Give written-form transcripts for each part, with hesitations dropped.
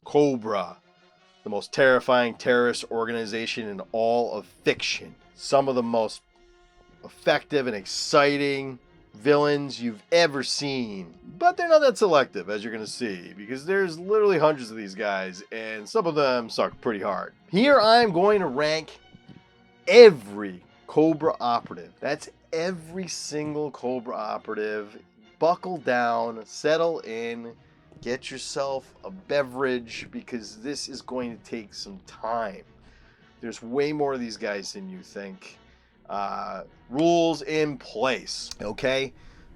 Cobra, the most terrifying terrorist organization in all of fiction. Some of the most effective and exciting villains you've ever seen. But they're not that selective, as you're going to see, because there's literally hundreds of these guys, and some of them suck pretty hard. Here I'm going to rank every Cobra operative. That's every single Cobra operative. Buckle down, settle in, get yourself a beverage, because this is going to take some time. There's way more of these guys than you think. Rules in place, okay?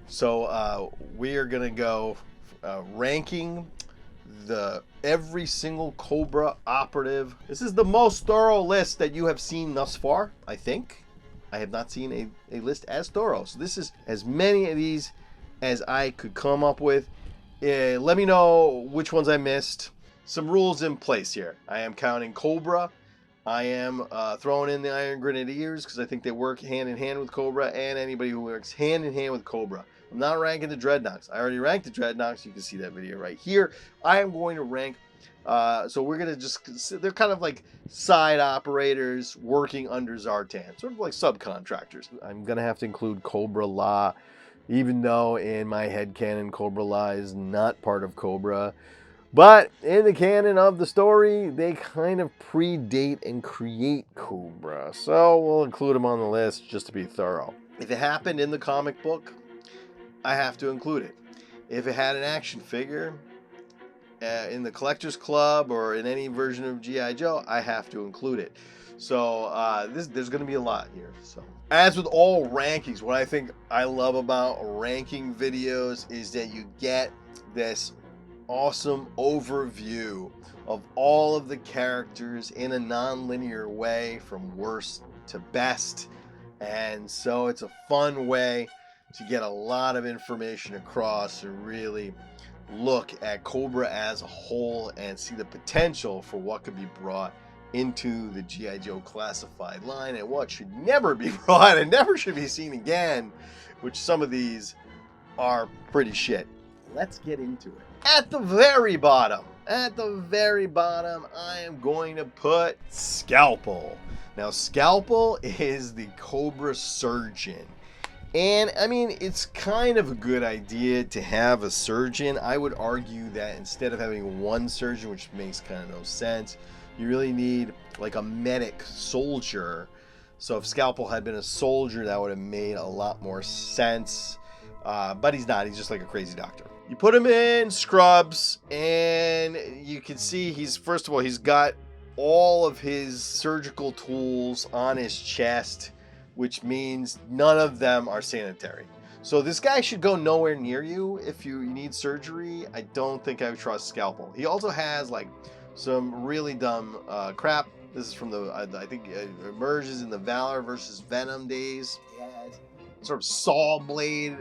So we are gonna go ranking every single Cobra operative. This is the most thorough list that you have seen thus far, I think. I have not seen a list as thorough. So this is as many of these as I could come up with. Let me know which ones I missed. Some rules in place here. I am counting Cobra. I am throwing in the Iron Grenadiers because I think they work hand in hand with Cobra, and anybody who works hand in hand with Cobra. I'm not ranking the Dreadnoks. I already ranked the Dreadnoks. You can see that video right here. I am going to rank, so we're going to just, they're kind of like side operators working under Zartan, sort of like subcontractors. I'm going to have to include Cobra La, even though in my headcanon Cobra La is not part of Cobra. But in the canon of the story, they kind of predate and create Cobra. So we'll include them on the list just to be thorough. If it happened in the comic book, I have to include it. If it had an action figure in the Collector's Club or in any version of G.I. Joe, I have to include it. So there's going to be a lot here. So, as with all rankings, what I think I love about ranking videos is that you get this awesome overview of all of the characters in a non-linear way from worst to best, and so it's a fun way to get a lot of information across and really look at Cobra as a whole and see the potential for what could be brought into the G.I. Joe classified line and what should never be brought and never should be seen again, which some of these are pretty shit. Let's get into it. At the very bottom, I am going to put Scalpel. Now, Scalpel is the Cobra surgeon. And, I mean, it's kind of a good idea to have a surgeon. I would argue that instead of having one surgeon, which makes kind of no sense, you really need, like, a medic soldier. So if Scalpel had been a soldier, that would have made a lot more sense. But he's not. He's just like a crazy doctor. You put him in scrubs, and you can see first of all, he's got all of his surgical tools on his chest, which means none of them are sanitary. So this guy should go nowhere near you if you need surgery. I don't think I would trust Scalpel. He also has like some really dumb crap. This is from the, I think it emerges in the Valor versus Venom days. He has sort of saw blade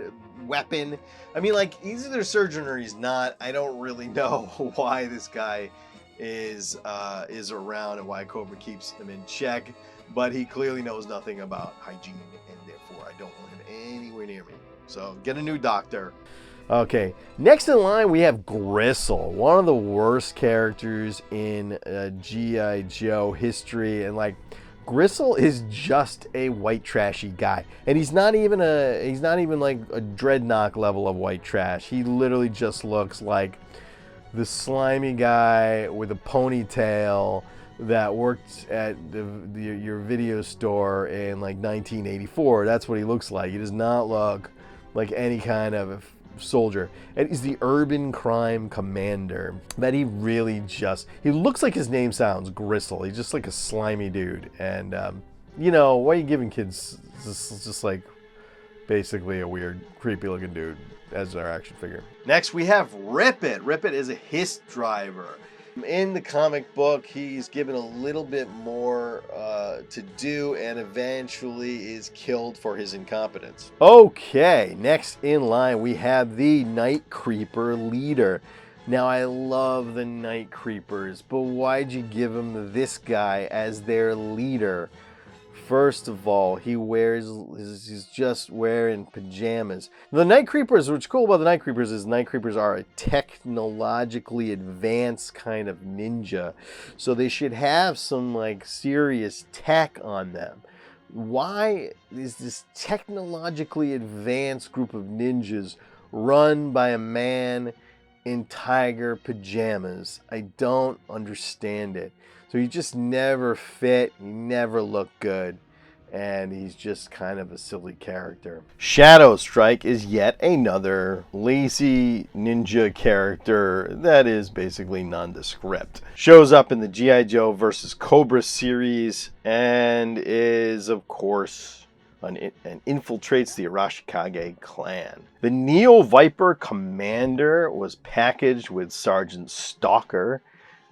weapon. I mean, like, he's either a surgeon or he's not. I don't really know why this guy is around and why Cobra keeps him in check, but he clearly knows nothing about hygiene, and therefore I don't want him anywhere near me. So get a new doctor. Okay, next in line we have Gristle, one of the worst characters in G.I. Joe history, and like, Gristle is just a white trashy guy, and he's not even like a Dreadnok level of white trash. He literally just looks like the slimy guy with a ponytail that worked at your video store in like 1984. That's what he looks like. He does not look like any kind of soldier, and he's the urban crime commander. That he looks like his name sounds, Gristle. He's just like a slimy dude, and you know, why are you giving kids just like basically a weird creepy looking dude as our action figure? Next we have Rip It. Rip It is a HISS driver. In the comic book, he's given a little bit more to do and eventually is killed for his incompetence. Okay, next in line we have the Night Creeper leader. Now, I love the Night Creepers, but why'd you give them this guy as their leader? First of all, he's just wearing pajamas. The Night Creepers, what's cool about the Night Creepers is Night Creepers are a technologically advanced kind of ninja. So they should have some like serious tech on them. Why is this technologically advanced group of ninjas run by a man in tiger pajamas? I don't understand it. So he just never fit, he never looked good, and he's just kind of a silly character. Shadow Strike is yet another lazy ninja character that is basically nondescript. Shows up in the G.I. Joe versus Cobra series and is, of course, and infiltrates the Arashikage clan. The Neo Vypra Commander was packaged with Sergeant Stalker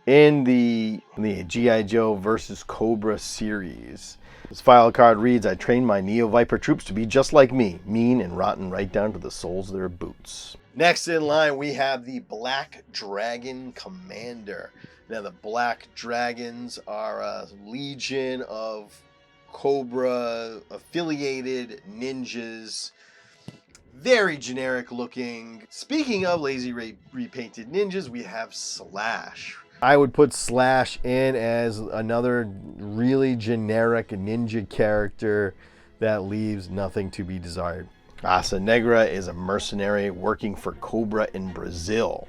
in the G.I. Joe versus Cobra series. This file card reads, I trained my Neo Vypra troops to be just like me, mean and rotten right down to the soles of their boots. Next in line, we have the Black Dragon Commander. Now, the Black Dragons are a legion of Cobra affiliated ninjas. Very generic looking. Speaking of lazy repainted ninjas, we have Slash. I would put Slash in as another really generic ninja character that leaves nothing to be desired. Asa Negra is a mercenary working for Cobra in Brazil.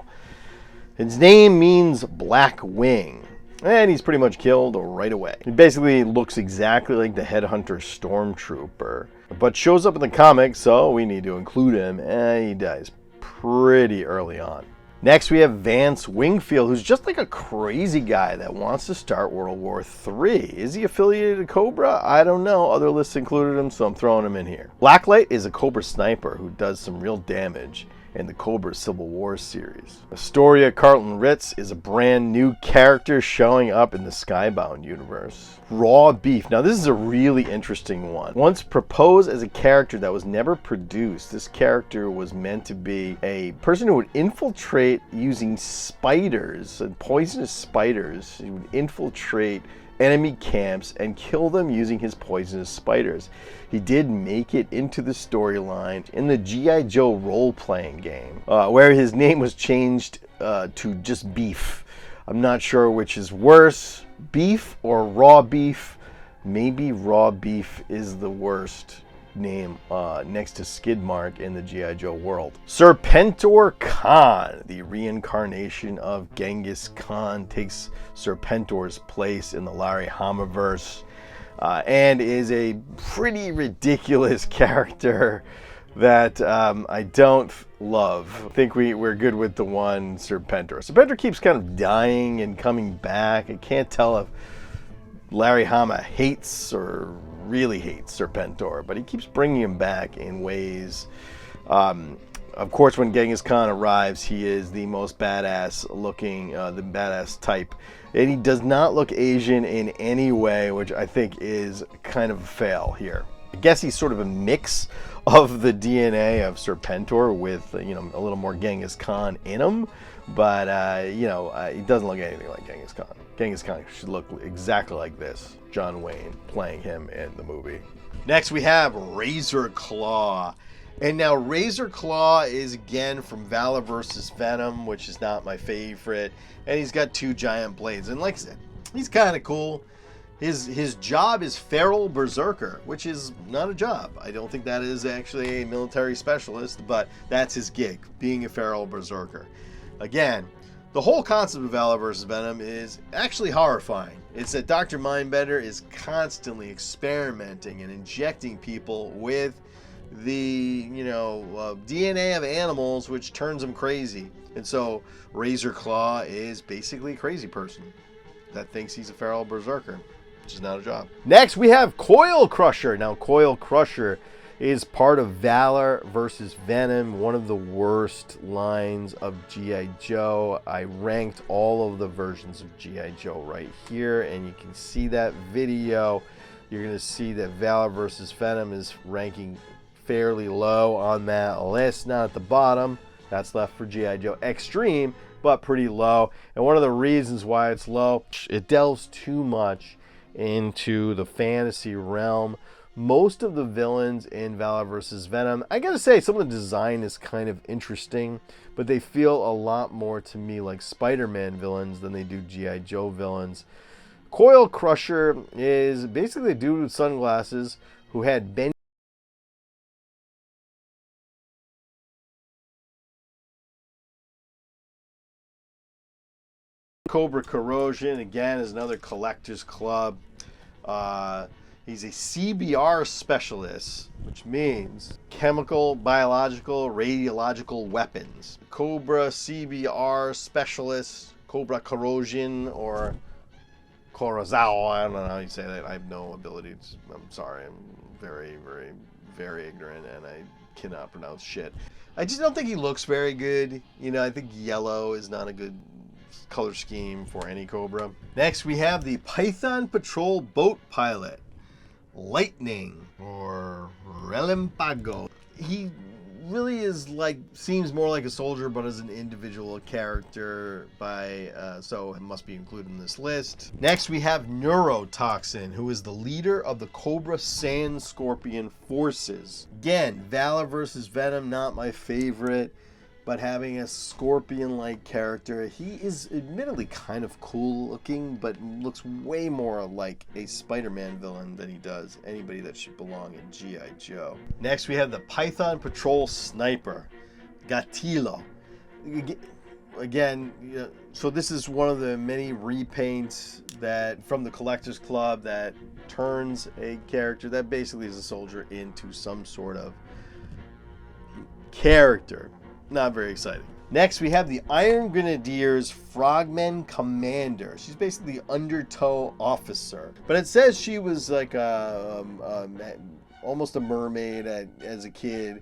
His name means Black Wing, and he's pretty much killed right away. He basically looks exactly like the Headhunter Stormtrooper, but shows up in the comics, so we need to include him, and he dies pretty early on. Next, we have Vance Wingfield, who's just like a crazy guy that wants to start World War III. Is he affiliated to Cobra? I don't know. Other lists included him, so I'm throwing him in here. Blacklight is a Cobra sniper who does some real damage in the Cobra Civil War series. Astoria Carlton Ritz is a brand new character showing up in the Skybound universe. Raw Beef. Now, this is a really interesting one. Once proposed as a character that was never produced, this character was meant to be a person who would infiltrate using spiders and poisonous spiders. He would infiltrate enemy camps and kill them using his poisonous spiders. He did make it into the storyline in the G.I. Joe role-playing game, where his name was changed to just Beef. I'm not sure which is worse, Beef or Raw Beef. Maybe Raw Beef is the worst name next to Skidmark in the G.I. Joe world. Serpentor Khan, the reincarnation of Genghis Khan, takes Serpentor's place in the Larry Hamaverse and is a pretty ridiculous character that I don't love. I think we're good with the one Serpentor. Serpentor keeps kind of dying and coming back. I can't tell if Larry Hama hates or really hates Serpentor, but he keeps bringing him back in ways. Of course, when Genghis Khan arrives, he is the most badass looking, the badass type. And he does not look Asian in any way, which I think is kind of a fail here. I guess he's sort of a mix of the DNA of Serpentor with, a little more Genghis Khan in him. But, he doesn't look anything like Genghis Khan. Genghis Khan should look exactly like this. John Wayne playing him in the movie. Next, we have Razor Claw. And now Razor Claw is again from Valor versus Venom, which is not my favorite. And he's got two giant blades. And like I said, he's kind of cool. His job is Feral Berserker, which is not a job. I don't think that is actually a military specialist, but that's his gig, being a Feral Berserker. Again, the whole concept of Valor vs. Venom is actually horrifying. It's that Dr. Mindbender is constantly experimenting and injecting people with the, DNA of animals, which turns them crazy. And so Razor Claw is basically a crazy person that thinks he's a Feral Berserker, which is not a job. Next, we have Coil Crusher. Now, Coil Crusher is part of Valor versus Venom, one of the worst lines of G.I. Joe. I ranked all of the versions of G.I. Joe right here, and you can see that video. You're going to see that Valor versus Venom is ranking fairly low on that list, not at the bottom. That's left for G.I. Joe Extreme, but pretty low. And one of the reasons why it's low, it delves too much into the fantasy realm. Most of the villains in Valor vs. Venom, I gotta say, some of the design is kind of interesting, but they feel a lot more to me like Spider-Man villains than they do G.I. Joe villains. Coil Crusher is basically a dude with sunglasses who had been Cobra Corrosion, again, is another collector's club. He's a CBR specialist, which means chemical, biological, radiological weapons. Cobra CBR specialist, Cobra Corrosion, or Corazao, I don't know how you say that. I have no abilities. I'm sorry. I'm very, very, very ignorant, and I cannot pronounce shit. I just don't think he looks very good. You know, I think yellow is not a good color scheme for any Cobra. Next, we have the Python Patrol Boat Pilot, Lightning, or Relampago. He really is seems more like a soldier, but as an individual character, so it must be included in this list. Next, we have Neurotoxin, who is the leader of the Cobra Sand Scorpion forces. Again, Valor versus Venom, not my favorite, but having a scorpion-like character. He is admittedly kind of cool looking, but looks way more like a Spider-Man villain than he does anybody that should belong in G.I. Joe. Next, we have the Python Patrol Sniper, Gatilo. Again, so this is one of the many repaints that from the Collectors Club that turns a character that basically is a soldier into some sort of character. Not very exciting. Next, we have the Iron Grenadiers Frogman Commander. She's basically the undertow officer. But it says she was like almost a mermaid as a kid,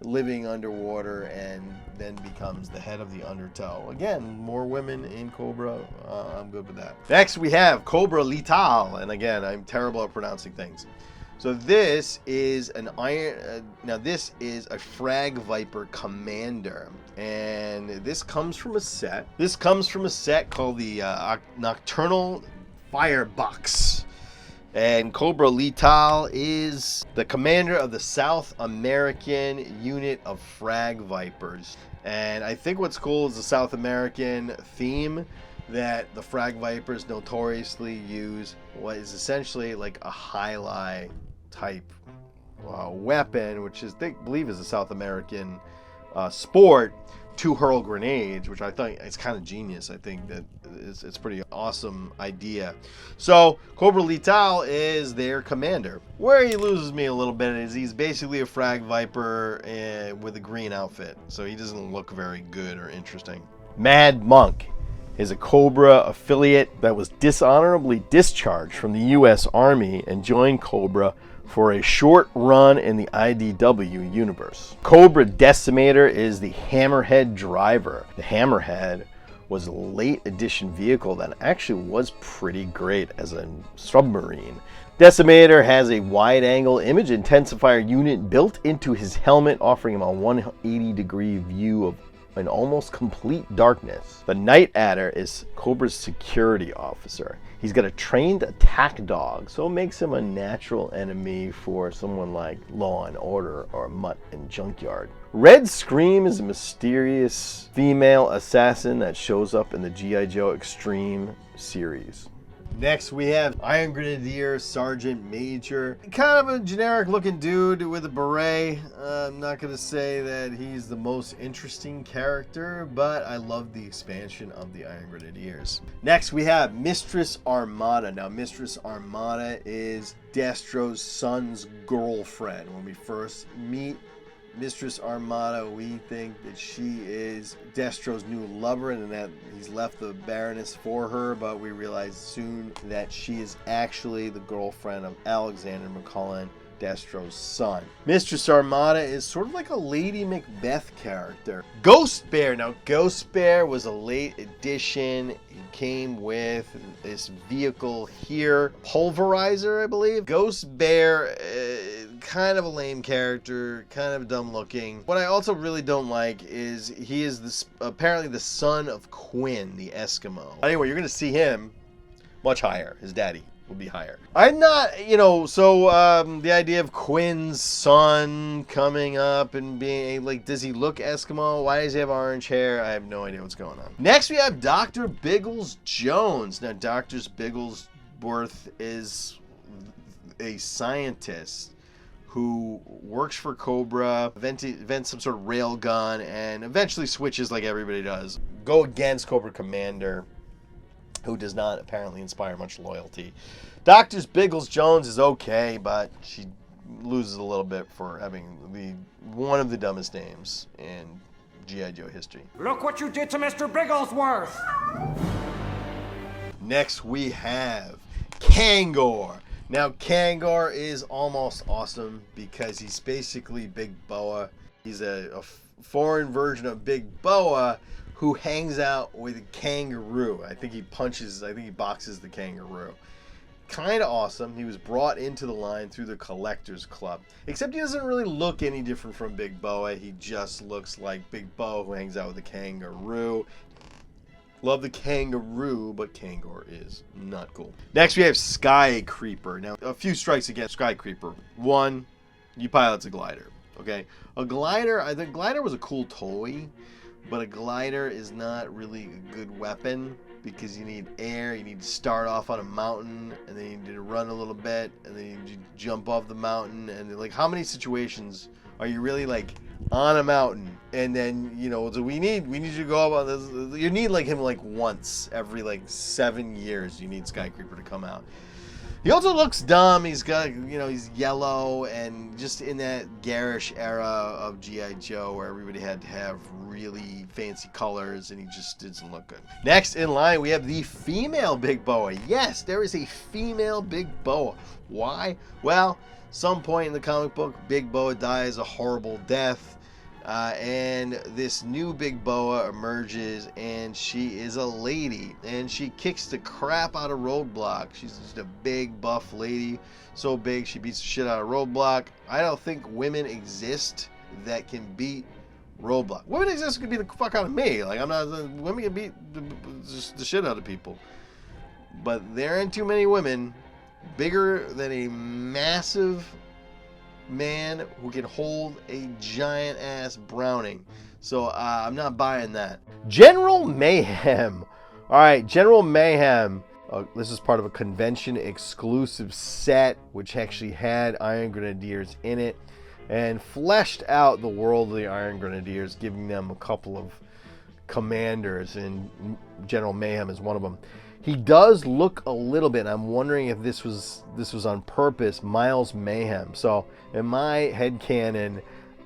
living underwater, and then becomes the head of the undertow. Again, more women in Cobra. I'm good with that. Next, we have Cobra Letal. And again, I'm terrible at pronouncing things. So this is an this is a Frag Viper Commander, and this comes from a set. This comes from a set called the Nocturnal Firebox. And Cobra Letal is the commander of the South American unit of Frag Vipers. And I think what's cool is the South American theme that the Frag Vipers notoriously use, what is essentially like a highlight type weapon, which is they believe is a South American sport, to hurl grenades, which I think it's kind of genius. I think that it's a pretty awesome idea. So Cobra Letal is their commander. Where he loses me a little bit is he's basically a Frag Viper with a green outfit, so he doesn't look very good or interesting. Mad Monk is a Cobra affiliate that was dishonorably discharged from the U.S. Army and joined Cobra for a short run in the IDW universe. Cobra Decimator is the Hammerhead driver. The Hammerhead was a late edition vehicle that actually was pretty great as a submarine. Decimator has a wide-angle image intensifier unit built into his helmet, offering him a 180-degree view of in almost complete darkness. The Night Adder is Cobra's security officer. He's got a trained attack dog, so it makes him a natural enemy for someone like Law and Order or Mutt and Junkyard. Red Scream is a mysterious female assassin that shows up in the G.I. Joe Extreme series. Next, we have Iron Grenadier Sergeant Major. Kind of a generic looking dude with a beret. I'm not going to say that he's the most interesting character, but I love the expansion of the Iron Grenadiers. Next, we have Mistress Armada. Now, Mistress Armada is Destro's son's girlfriend. When we first meet Mistress Armada, we think that she is Destro's new lover and that he's left the Baroness for her, but we realize soon that she is actually the girlfriend of Alexander McCullen, Destro's son. Mistress Armada is sort of like a Lady Macbeth character. Ghost Bear. Now, Ghost Bear was a late addition. He came with this vehicle here, Pulverizer, I believe. Ghost Bear, kind of a lame character, kind of dumb looking. What I also really don't like is he is apparently the son of Quinn, the Eskimo. Anyway, you're going to see him much higher, his daddy. would be higher. I'm not, you know, so the idea of Quinn's son coming up and being, like, does he look Eskimo? Why does he have orange hair? I have no idea what's going on. Next, we have Dr. Biggles Jones. Now, Dr. Bigglesworth is a scientist who works for Cobra, invents some sort of rail gun, and eventually switches, like everybody does, go against Cobra Commander, who does not apparently inspire much loyalty. Dr. Biggles Jones is okay, but she loses a little bit for having one of the dumbest names in G.I. Joe history. Look what you did to Mr. Bigglesworth! Next we have Kangor. Now Kangor is almost awesome because he's basically Big Boa. He's a foreign version of Big Boa who hangs out with a kangaroo. I think he boxes the kangaroo. Kind of awesome. He was brought into the line through the Collectors Club. Except he doesn't really look any different from Big Boa. He just looks like Big Boa who hangs out with a kangaroo. Love the kangaroo, but Kangor is not cool. Next we have Sky Creeper. Now, a few strikes against Sky Creeper. One, you pilot's a glider. Okay? A glider, I think glider was a cool toy, but a glider is not really a good weapon because you need air. You need to start off on a mountain, and then you need to run a little bit, and then you need to jump off the mountain. And like, how many situations are you really like on a mountain? And then, you know, so we need you to go up on this. You need like him like once every like 7 years. You need Sky Creeper to come out. He also looks dumb. He's got, you know, he's yellow, and just in that garish era of G.I. Joe where everybody had to have really fancy colors, and he just doesn't look good. Next in line, we have the female Big Boa. Yes, there is a female Big Boa. Why? Well, some point in the comic book, Big Boa dies a horrible death. And this new Big Boa emerges, and she is a lady, and she kicks the crap out of Roadblock. She's just a big buff lady, so big she beats the shit out of Roadblock. I don't think women exist that can beat Roadblock. Women exist can beat the fuck out of me. Like, I'm not, women can beat the shit out of people, but there aren't too many women bigger than a massive man who can hold a giant ass Browning. So I'm not buying that. General Mayhem. All right, General Mayhem. This is part of a convention exclusive set which actually had Iron Grenadiers in it and fleshed out the world of the Iron Grenadiers, giving them a couple of commanders, and General Mayhem is one of them. He does look a little bit, and I'm wondering if this was on purpose, Miles Mayhem. So in my headcanon,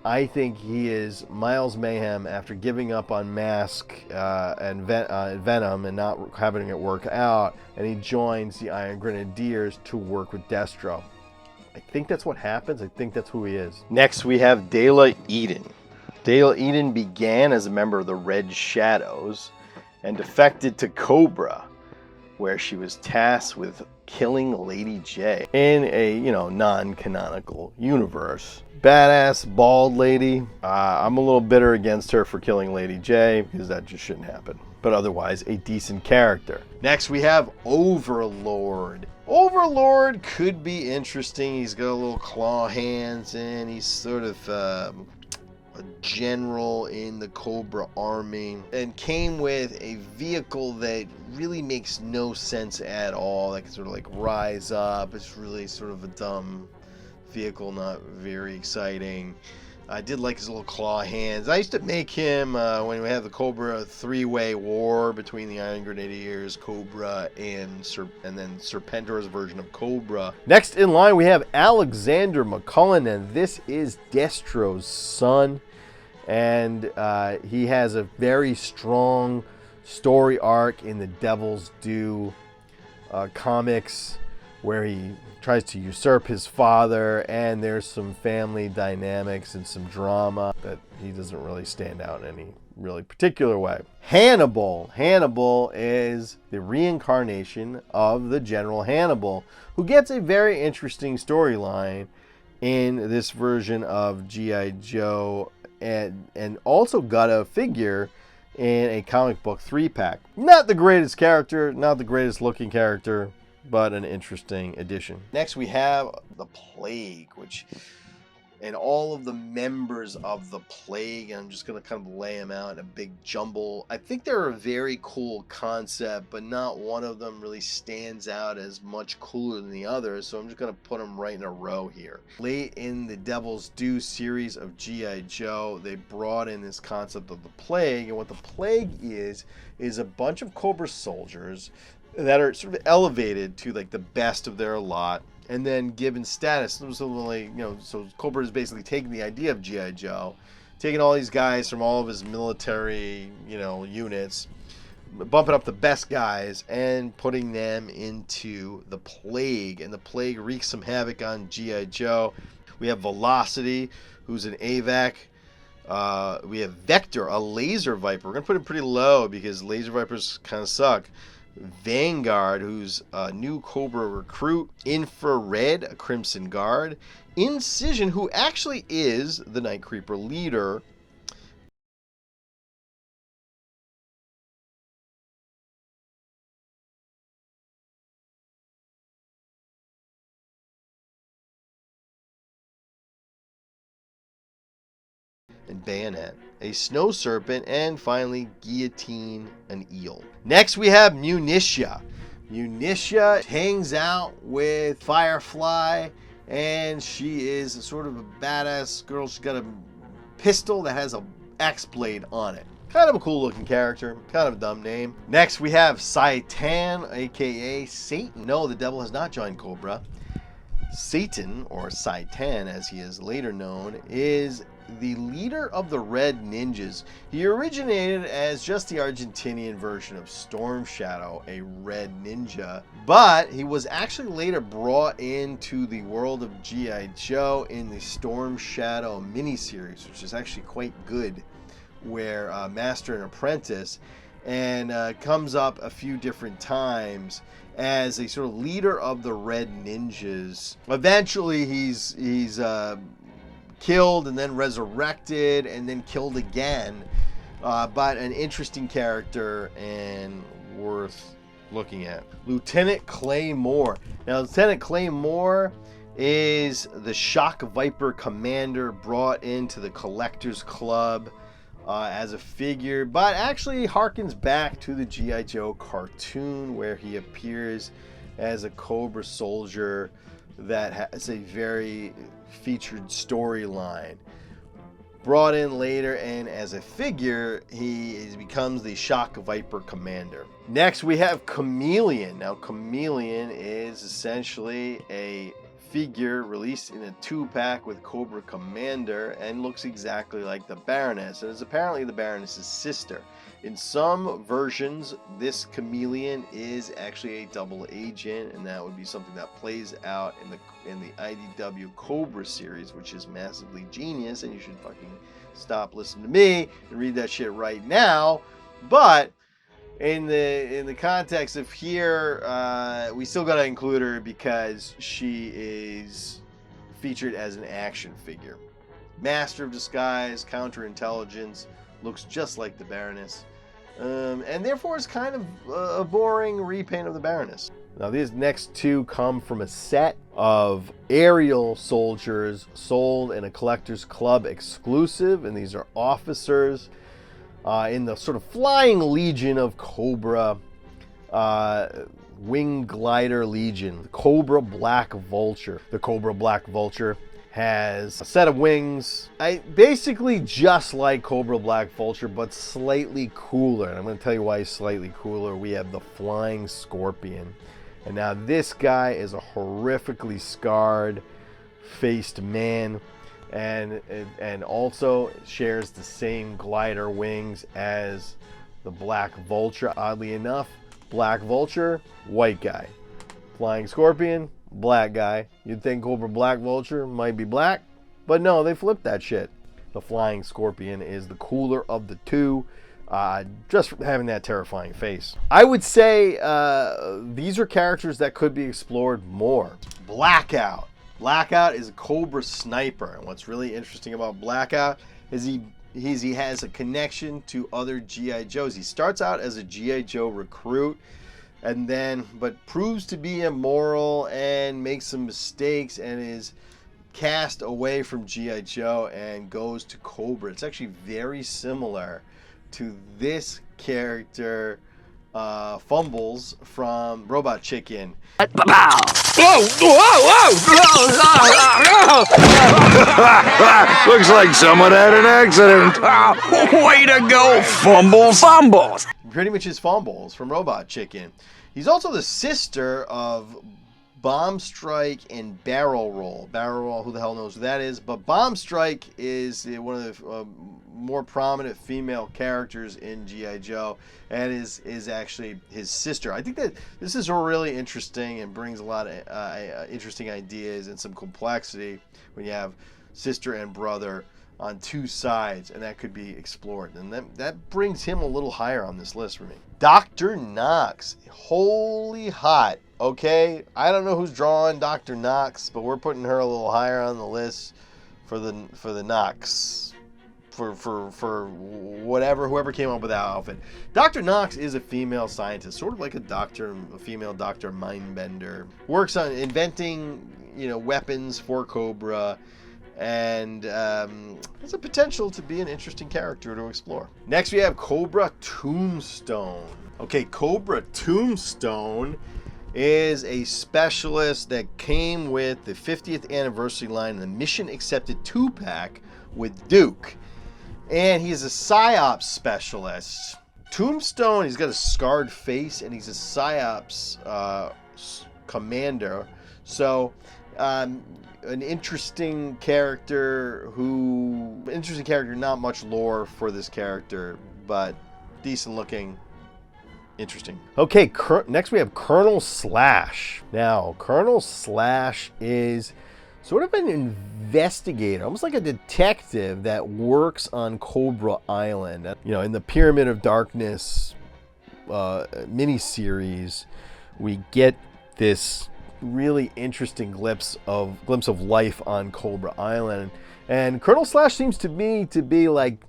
I think he is Miles Mayhem after giving up on Mask and Venom and not having it work out, and he joins the Iron Grenadiers to work with Destro. I think that's what happens. I think that's who he is. Next, we have Dela Eden. Dela Eden began as a member of the Red Shadows and defected to Cobra, where she was tasked with killing Lady J in a, you know, non-canonical universe. Badass bald lady. I'm a little bitter against her for killing Lady J because that just shouldn't happen. But otherwise, a decent character. Next, we have Overlord. Overlord could be interesting. He's got a little claw hands, and he's sort of a general in the Cobra army, and came with a vehicle that really makes no sense at all. That can sort of like rise up. It's really sort of a dumb vehicle, not very exciting. I did like his little claw hands. I used to make him when we had the Cobra three-way war between the Iron Grenadiers, Cobra, and then Serpentor's version of Cobra. Next in line, we have Alexander McCullen, and this is Destro's son. And he has a very strong story arc in the Devil's Due comics, where he tries to usurp his father, and there's some family dynamics and some drama that he doesn't really stand out in any really particular way. Hannibal. Hannibal is the reincarnation of the General Hannibal, who gets a very interesting storyline in this version of G.I. Joe, and also got a figure in a comic book 3-pack. Not the greatest character, not the greatest looking character, but an interesting addition. Next we have the Plague, and all of the members of the Plague, and I'm just going to kind of lay them out in a big jumble. I think they're a very cool concept, but not one of them really stands out as much cooler than the others, so I'm just going to put them right in a row here. Late in the Devil's Due series of G.I. Joe, they brought in this concept of the Plague, and what the Plague is a bunch of Cobra soldiers that are sort of elevated to like the best of their lot, and then given status. So Cobra is basically taking the idea of G.I. Joe, taking all these guys from all of his military, units, bumping up the best guys, and putting them into the Plague. And the Plague wreaks some havoc on G.I. Joe. We have Velocity, who's an AVAC. We have Vector, a laser Viper. We're going to put him pretty low because laser Vipers kind of suck. Vanguard, who's a new Cobra recruit. Infrared, a Crimson Guard. Incision, who actually is the Night Creeper leader. And Bayonet, a Snow Serpent, and finally Guillotine, an Eel. Next we have Munitia. Munitia hangs out with Firefly, and she is sort of a badass girl. She's got a pistol that has a axe blade on it. Kind of a cool looking character, kind of a dumb name. Next we have Zartan, aka Satan. No, the devil has not joined Cobra. Satan, or Zartan as he is later known, is the leader of the Red Ninjas. He originated as just the Argentinian version of Storm Shadow, a Red Ninja, but he was actually later brought into the world of G.I. Joe in the Storm Shadow miniseries, which is actually quite good, where Master and Apprentice, and comes up a few different times as a sort of leader of the Red Ninjas. Eventually he's killed and then resurrected and then killed again, but an interesting character and worth looking at. Lieutenant Claymore. Now Lieutenant Claymore is the Shock Viper commander brought into the Collectors Club as a figure, but actually harkens back to the G.I. Joe cartoon where he appears as a Cobra soldier that has a very featured storyline. Brought in later, and as a figure, he becomes the Shock Viper commander. Next, we have Chameleon. Now, Chameleon is essentially a figure released in a 2-pack with Cobra Commander and looks exactly like the Baroness, and is apparently the Baroness's sister. In some versions, this Chameleon is actually a double agent, and that would be something that plays out in the IDW Cobra series, which is massively genius, and you should fucking stop listening to me and read that shit right now. But in the context of here, we still gotta include her because she is featured as an action figure. Master of Disguise, Counterintelligence, looks just like the Baroness. And therefore is kind of a boring repaint of the Baroness. Now these next two come from a set of aerial soldiers sold in a Collectors Club exclusive, and these are officers in the sort of flying legion of Cobra, Wing Glider Legion, the Cobra Black Vulture. The Cobra Black Vulture has a set of wings, basically just like Cobra Black Vulture, but slightly cooler. And I'm going to tell you why he's slightly cooler. We have the Flying Scorpion. And now this guy is a horrifically scarred faced man, and also shares the same glider wings as the Black Vulture. Oddly enough, Black Vulture, white guy. Flying Scorpion, black guy. You'd think Cobra Black Vulture might be black, but no, they flipped that shit. The Flying Scorpion is the cooler of the two, just for having that terrifying face. I would say these are characters that could be explored more. Blackout. Blackout is a Cobra sniper, and what's really interesting about Blackout is he has a connection to other G.I. Joes. He starts out as a G.I. Joe recruit, and then but proves to be immoral and makes some mistakes and is cast away from G.I. Joe and goes to Cobra. It's actually very similar to this character, Fumbles from Robot Chicken. Looks like someone had an accident. Way to go, Fumbles. Fumbles. Pretty much his Fumbles from Robot Chicken. He's also the sister of Bomb Strike and Barrel Roll. Barrel Roll, who the hell knows who that is? But Bomb Strike is one of the more prominent female characters in G.I. Joe, and is actually his sister. I think that this is really interesting and brings a lot of interesting ideas and some complexity when you have sister and brother on two sides, and that could be explored. And that brings him a little higher on this list for me. Dr. Knox. Holy hot. Okay, I don't know who's drawing Dr. Knox, but we're putting her a little higher on the list for the Knox. For whoever came up with that outfit. Dr. Knox is a female scientist, sort of like a female doctor mindbender. Works on inventing, weapons for Cobra, and has a potential to be an interesting character to explore. Next we have Cobra Tombstone. Okay, Cobra Tombstone is a specialist that came with the 50th anniversary line in the Mission Accepted 2-pack with Duke. And he's a PsyOps specialist. Tombstone, he's got a scarred face, and he's a PsyOps commander. So, an interesting character, not much lore for this character, but decent looking. Interesting. Okay, next we have Colonel Slash. Now, Colonel Slash is sort of an investigator, almost like a detective that works on Cobra Island. In the Pyramid of Darkness miniseries, we get this really interesting glimpse of life on Cobra Island, and Colonel Slash seems to me to be like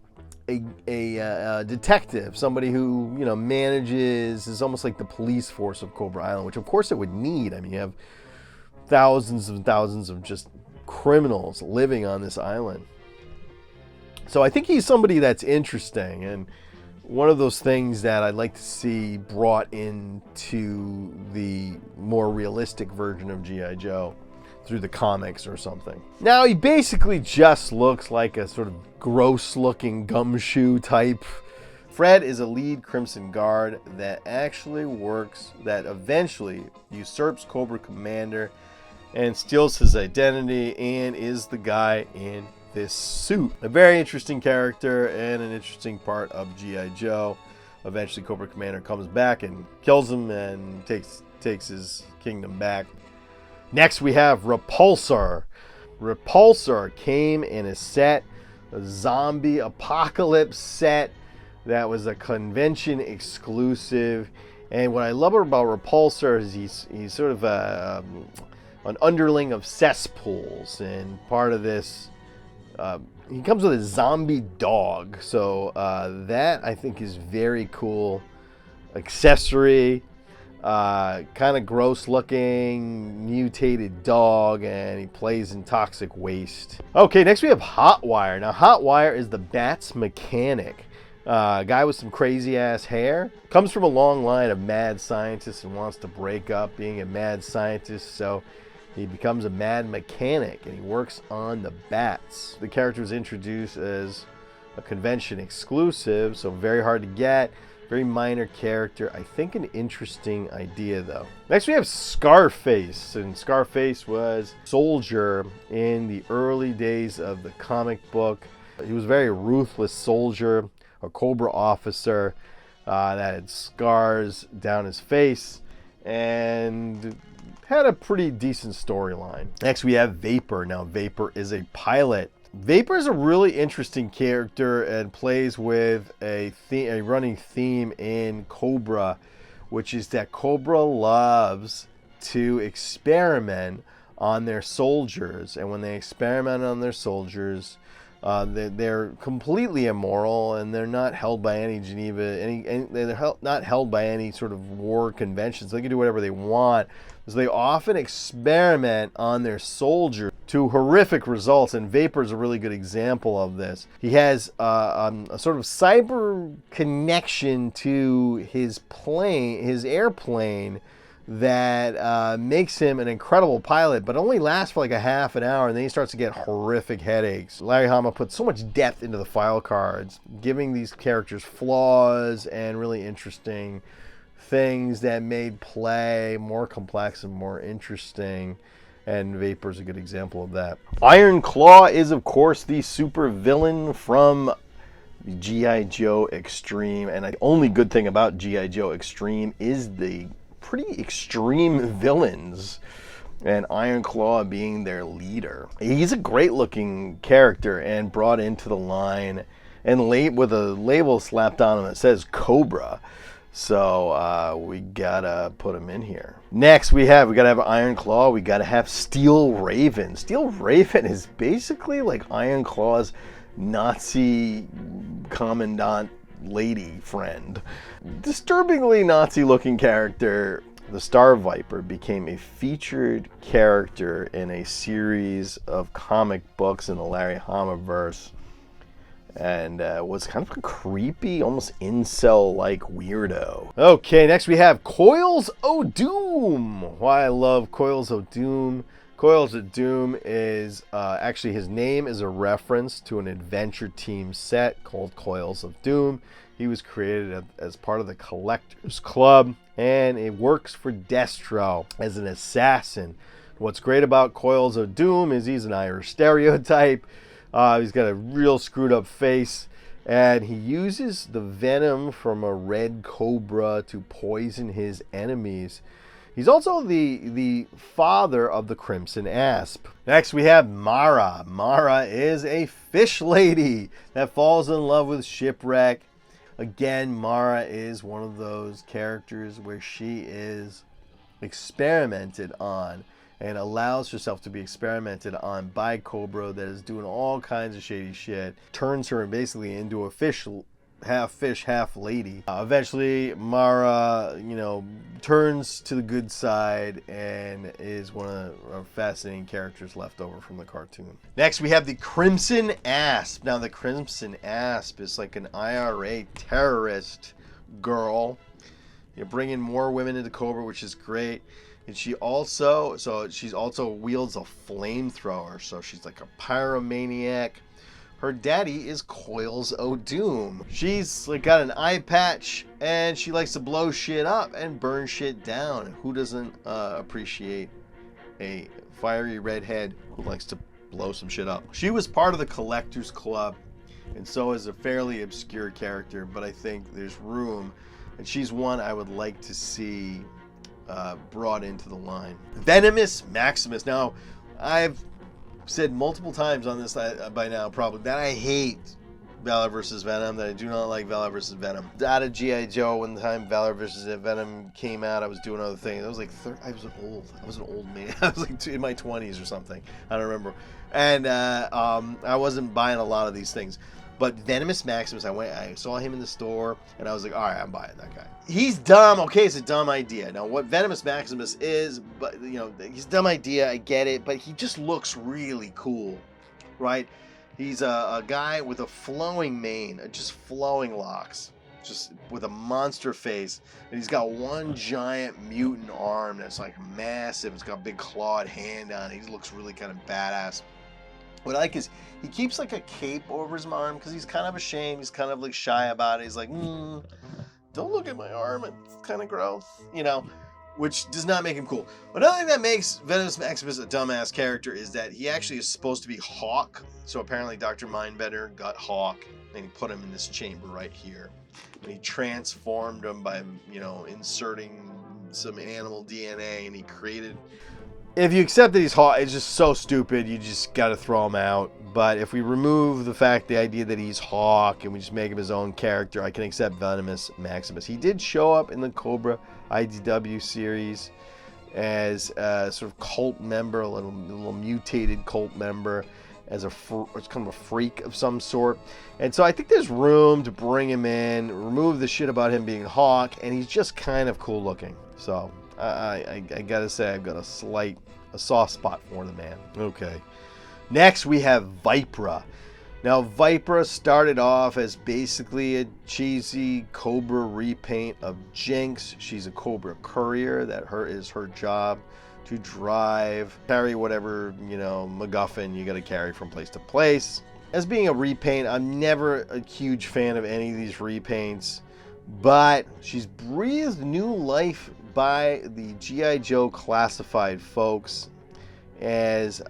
a detective, somebody who manages, is almost like the police force of Cobra Island, which of course it would need. I mean, you have thousands and thousands of just criminals living on this island. So I think he's somebody that's interesting, and one of those things that I'd like to see brought into the more realistic version of G.I. Joe through the comics or something. Now he basically just looks like a sort of gross looking gumshoe type. Fred is a lead Crimson Guard that eventually usurps Cobra Commander and steals his identity and is the guy in this suit. A very interesting character and an interesting part of G.I. Joe. Eventually Cobra Commander comes back and kills him and takes his kingdom back. Next we have Repulsor. Repulsor came in a set, a zombie apocalypse set that was a convention exclusive. And what I love about Repulsor is he's sort of an underling of Cesspools, and part of this, he comes with a zombie dog. So that I think is very cool accessory. Kind of gross looking mutated dog, and he plays in Toxic Waste. Okay, next we have Hotwire. Now Hotwire is the B.A.T's mechanic. Guy with some crazy ass hair. Comes from a long line of mad scientists and wants to break up being a mad scientist, so he becomes a mad mechanic and he works on the bats. The character was introduced as a convention exclusive, so very hard to get. Very minor character. I think an interesting idea though. Next we have Scarface, and Scarface was a soldier in the early days of the comic book. He was a very ruthless soldier, a Cobra officer that had scars down his face and had a pretty decent storyline. Next we have Vypra. Now Vypra is a pilot. Vypra is a really interesting character and plays with a running theme in Cobra, which is that Cobra loves to experiment on their soldiers, and when they experiment on their soldiers, They're completely immoral, and they're not held by any not held by any sort of war conventions. They can do whatever they want. So they often experiment on their soldiers to horrific results, and Vypra is a really good example of this. He has a sort of cyber connection to his airplane, that makes him an incredible pilot, but only lasts for like a half an hour, and then he starts to get horrific headaches. Larry Hama put so much depth into the file cards, giving these characters flaws and really interesting things that made play more complex and more interesting, and Vypra is a good example of that. Iron Claw is, of course, the super villain from G.I. Joe Extreme, and the only good thing about G.I. Joe Extreme is the pretty extreme villains, and Iron Claw being their leader. He's a great looking character and brought into the line and with a label slapped on him that says Cobra. So we gotta put him in here. Next we gotta have Iron Claw. We gotta have Steel Raven. Steel Raven is basically like Iron Claw's Nazi commandant lady friend. Disturbingly Nazi looking character. The Star Viper became a featured character in a series of comic books in the Larry Hama verse, and was kind of a creepy, almost incel-like weirdo. Okay, next we have Coils o' Doom. Why I love Coils o' Doom. Coils of Doom is, actually his name is a reference to an adventure team set called Coils of Doom. He was created as part of the Collectors Club, and it works for Destro as an assassin. What's great about Coils of Doom is he's an Irish stereotype. He's got a real screwed up face, and he uses the venom from a red cobra to poison his enemies. He's also the father of the Crimson Asp. Next we have Mara. Mara is a fish lady that falls in love with Shipwreck. Again, Mara is one of those characters where she is experimented on and allows herself to be experimented on by Cobra that is doing all kinds of shady shit. Turns her basically into a fish, half lady. Eventually, Mara, turns to the good side and is one of our fascinating characters left over from the cartoon. Next, we have the Crimson Asp. Now, the Crimson Asp is like an IRA terrorist girl. You're bringing more women into Cobra, which is great. And she's also wields a flamethrower, so she's like a pyromaniac. Her daddy is Coils o' Doom. She's like got an eye patch, and she likes to blow shit up and burn shit down. Who doesn't appreciate a fiery redhead who likes to blow some shit up? She was part of the Collectors Club, and so is a fairly obscure character, but I think there's room, and she's one I would like to see brought into the line. Venomous Maximus. Now, I've said multiple times on this by now probably that I hate Valor vs. Venom, that I do not like Valor vs. Venom. Out of G.I. Joe, when the time Valor vs. Venom came out, I was doing other things. I was like, I was an old man. I was like in my 20s or something. I don't remember. And I wasn't buying a lot of these things. But Venomous Maximus, I saw him in the store, and I was like, all right, I'm buying that guy. He's dumb. Okay, it's a dumb idea. Now, what Venomous Maximus is, but he's a dumb idea. I get it, but he just looks really cool, right? He's a guy with a flowing mane, just flowing locks, just with a monster face, and he's got one giant mutant arm that's like massive. It's got a big clawed hand on it. He looks really kind of badass. What I like is he keeps like a cape over his arm because he's kind of ashamed. He's kind of like shy about it. He's like, don't look at my arm. It's kind of gross, which does not make him cool. Another thing that makes Venomous Maximus a dumbass character is that he actually is supposed to be Hawk. So apparently Dr. Mindbender got Hawk and he put him in this chamber right here. And he transformed him by, inserting some animal DNA, and he created... If you accept that he's Hawk, it's just so stupid, you just gotta throw him out. But if we remove the idea that he's Hawk and we just make him his own character, I can accept Venomous Maximus. He did show up in the Cobra IDW series as a sort of cult member, a little mutated cult member. as it's kind of a freak of some sort. And so I think there's room to bring him in, remove the shit about him being Hawk, and he's just kind of cool looking. So I gotta say I've got a soft spot for the man. Okay. Next we have Vypra. Now Vypra started off as basically a cheesy Cobra repaint of Jinx. She's a Cobra courier. That is her job, to carry whatever, MacGuffin you got to carry from place to place. As being a repaint, I'm never a huge fan of any of these repaints, but she's breathed new life by the G.I. Joe classified folks as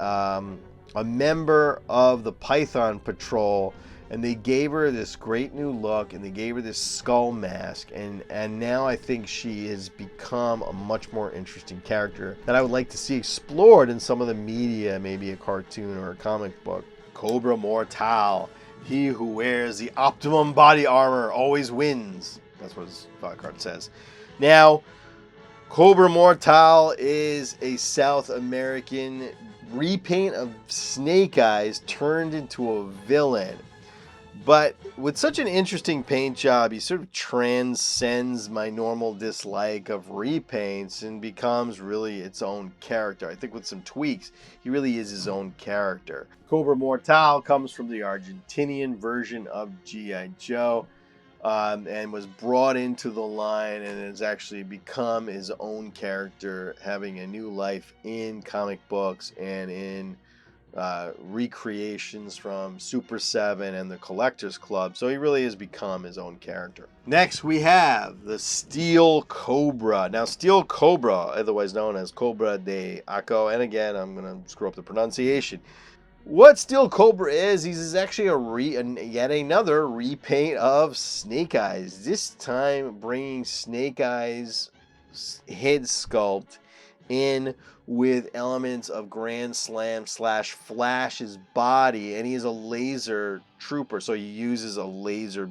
a member of the Python Patrol, and they gave her this great new look, and they gave her this skull mask, and now I think she has become a much more interesting character that I would like to see explored in some of the media, maybe a cartoon or a comic book. Cobra Mortal, he who wears the optimum body armor always wins. That's what his card says. Now, Cobra Mortal is a South American repaint of Snake Eyes turned into a villain. But with such an interesting paint job, he sort of transcends my normal dislike of repaints and becomes really its own character. I think with some tweaks, he really is his own character. Cobra Mortal comes from the Argentinian version of G.I. Joe, and was brought into the line and has actually become his own character, having a new life in comic books and in recreations from Super 7 and the Collectors Club. So he really has become his own character. Next we have the Steel Cobra. Now Steel Cobra, otherwise known as Cobra de Aco, and again I'm going to screw up the pronunciation. What Steel Cobra is, he's actually yet another repaint of Snake Eyes. This time bringing Snake Eyes' head sculpt in with elements of Grand Slam / Flash's body, and he is a laser trooper, so he uses a laser.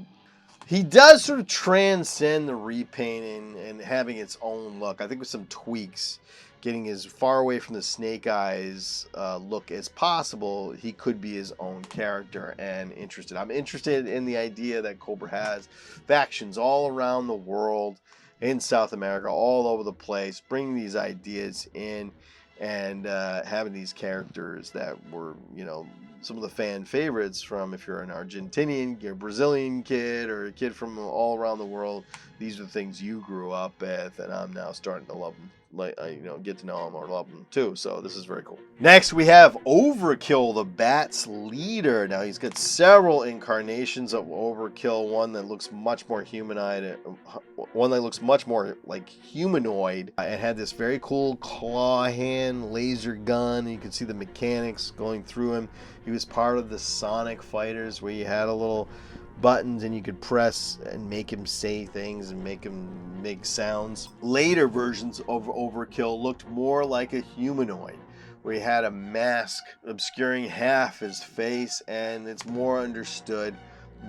He does sort of transcend the repainting and having its own look. I think with some tweaks, getting as far away from the Snake Eyes look as possible, he could be his own character and interested. I'm interested in the idea that Cobra has factions all around the world, in South America, all over the place, bringing these ideas in and having these characters that were, some of the fan favorites from, if you're an Argentinian, you're a Brazilian kid, or a kid from all around the world. These are the things you grew up with, and I'm now starting to love them. Get to know them or love them too. So this is very cool. Next, we have Overkill, the Bat's leader. Now he's got several incarnations of Overkill. One that looks much more humanoid, one that looks much more like humanoid. It had this very cool claw hand laser gun. You can see the mechanics going through him. He was part of the Sonic Fighters, where you had a little buttons and you could press and make him say things and make him make sounds. Later versions of Overkill looked more like a humanoid, where he had a mask obscuring half his face, and it's more understood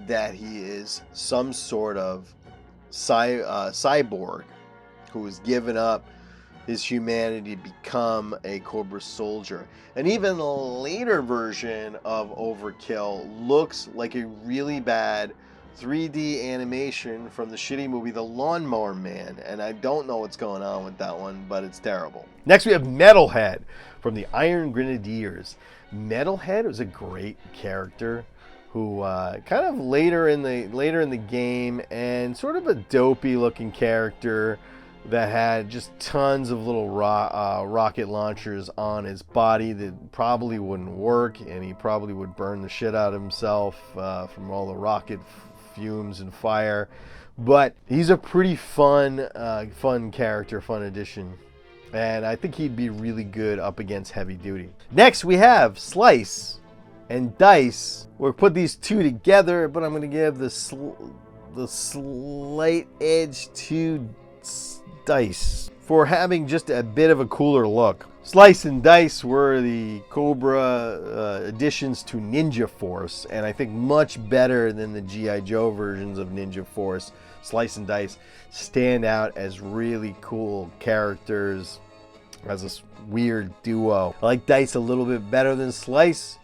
that he is some sort of cyborg who has given up his humanity to become a Cobra soldier. And even the later version of Overkill looks like a really bad 3D animation from the shitty movie The Lawnmower Man, and I don't know what's going on with that one, but it's terrible. Next we have Metalhead from the Iron Grenadiers. Metalhead was a great character who kind of later in the game, and sort of a dopey looking character that had just tons of little rocket launchers on his body that probably wouldn't work, and he probably would burn the shit out of himself from all the rocket fumes and fire. But he's a pretty fun character, fun addition, and I think he'd be really good up against Heavy Duty. Next we have Slice and Dice. We'll put these two together, but I'm going to give the slight edge to Dice for having just a bit of a cooler look. Slice and Dice were the Cobra additions to Ninja Force, and I think much better than the G.I. Joe versions of Ninja Force. Slice and Dice stand out as really cool characters, as this weird duo. I like Dice a little bit better than Slice,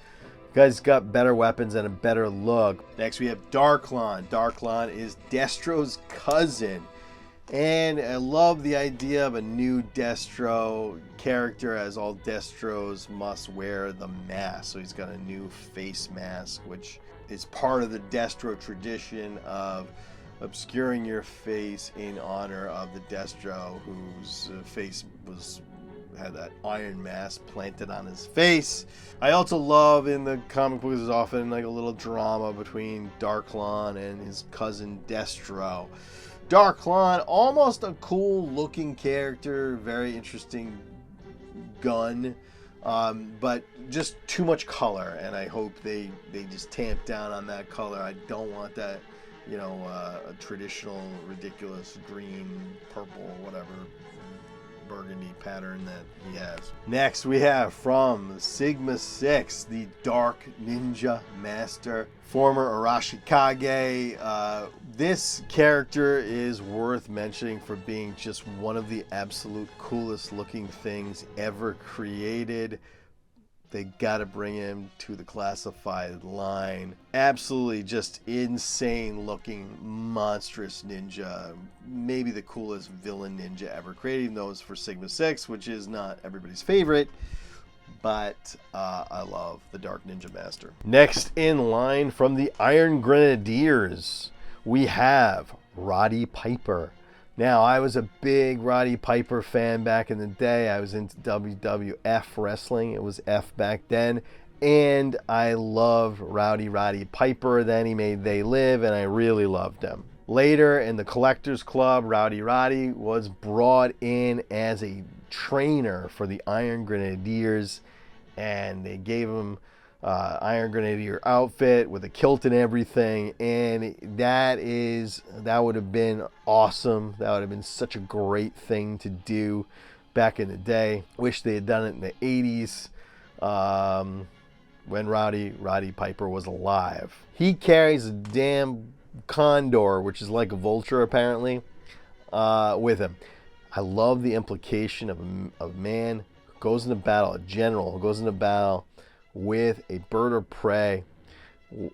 Guy's got better weapons and a better look. Next we have Darklon. Darklon is Destro's cousin. And I love the idea of a new Destro character, as all Destros must wear the mask. So he's got a new face mask, which is part of the Destro tradition of obscuring your face in honor of the Destro whose face had that iron mask planted on his face. I also love in the comic books there's often like a little drama between Darklon and his cousin Destro. Darklon, almost a cool looking character, very interesting gun, but just too much color, and I hope they just tamp down on that color. I don't want that, you know, a traditional ridiculous green, purple, whatever burgundy pattern that he has. Next we have from Sigma 6, the Dark Ninja Master, former Arashikage. This character is worth mentioning for being just one of the absolute coolest looking things ever created. They gotta bring him to the classified line. Absolutely just insane looking, monstrous ninja. Maybe the coolest villain ninja ever created, even though it's for Sigma 6, which is not everybody's favorite. But I love the Dark Ninja Master. Next in line from the Iron Grenadiers, we have Roddy Piper. Now, I was a big Roddy Piper fan back in the day. I was into WWF wrestling. It was F back then. And I loved Roddy Piper. Then he made They Live, and I really loved him. Later, in the Collectors Club, Roddy was brought in as a trainer for the Iron Grenadiers. And they gave him Iron Grenadier outfit with a kilt and everything, and that would have been awesome. That would have been such a great thing to do back in the day. Wish they had done it in the 80s when Roddy Piper was alive. He carries a damn condor, which is like a vulture apparently, with him. I love the implication of a man who goes into battle, a general who goes into battle with a bird of prey.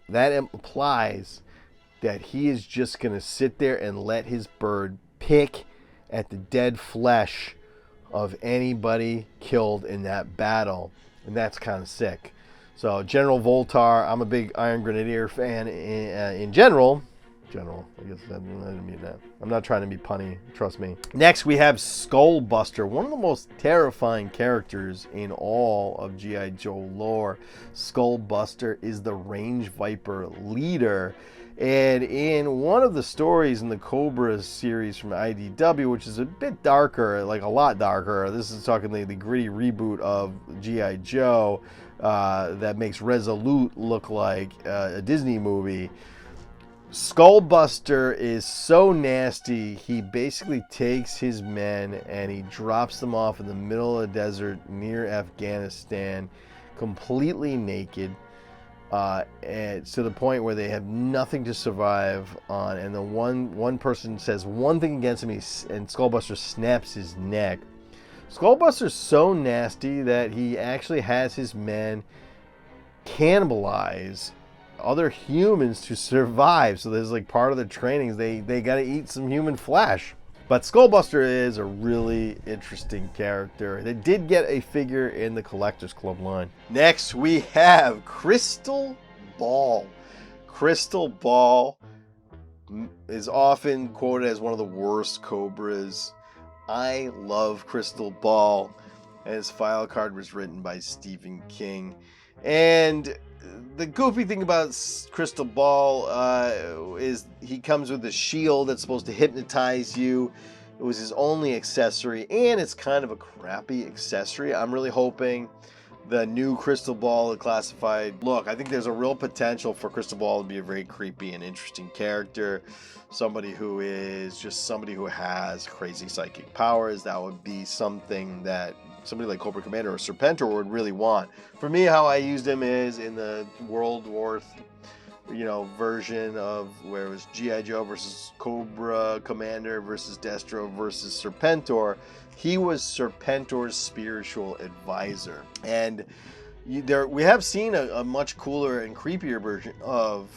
That implies that he is just going to sit there and let his bird pick at the dead flesh of anybody killed in that battle, and that's kind of sick. So General Voltar, I'm a big Iron Grenadier fan in general. I guess I didn't mean that. I'm not trying to be punny, trust me. Next we have Skullbuster, one of the most terrifying characters in all of G.I. Joe lore. Skullbuster is the Range Viper leader, and in one of the stories in the Cobra series from IDW, which is a bit darker, like a lot darker, this is talking the gritty reboot of G.I. Joe that makes Resolute look like a Disney movie. Skullbuster is so nasty, he basically takes his men and he drops them off in the middle of the desert near Afghanistan, completely naked, and to the point where they have nothing to survive on, and the one person says one thing against him, and Skullbuster snaps his neck. Skullbuster's so nasty that he actually has his men cannibalize other humans to survive. So there's like part of the trainings, they got to eat some human flesh. But Skullbuster is a really interesting character. They did get a figure in the Collectors Club line. Next we have Crystal Ball. Crystal Ball is often quoted as one of the worst Cobras. I love Crystal Ball, and his file card was written by Stephen King. And the goofy thing about Crystal Ball is he comes with a shield that's supposed to hypnotize you. It was his only accessory, and it's kind of a crappy accessory. I'm really hoping the new Crystal Ball, the classified look, I think there's a real potential for Crystal Ball to be a very creepy and interesting character. Somebody who has crazy psychic powers. That would be something that somebody like Cobra Commander or Serpentor would really want. For me, how I used him is in the World War version of where it was G.I. Joe versus Cobra Commander versus Destro versus Serpentor. He was Serpentor's spiritual advisor. And we have seen a much cooler and creepier version of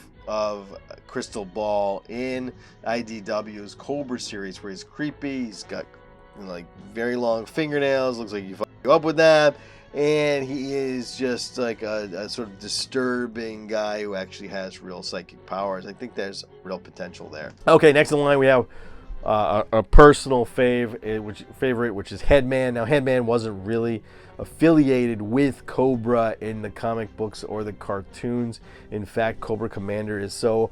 Crystal Ball in IDW's Cobra series, where he's creepy. He's got like very long fingernails. Looks like you fuck up with that. And he is just like a sort of disturbing guy who actually has real psychic powers. I think there's real potential there. Okay, next in line we have a personal favorite, which is Headman. Now, Headman wasn't really affiliated with Cobra in the comic books or the cartoons. In fact, Cobra Commander is so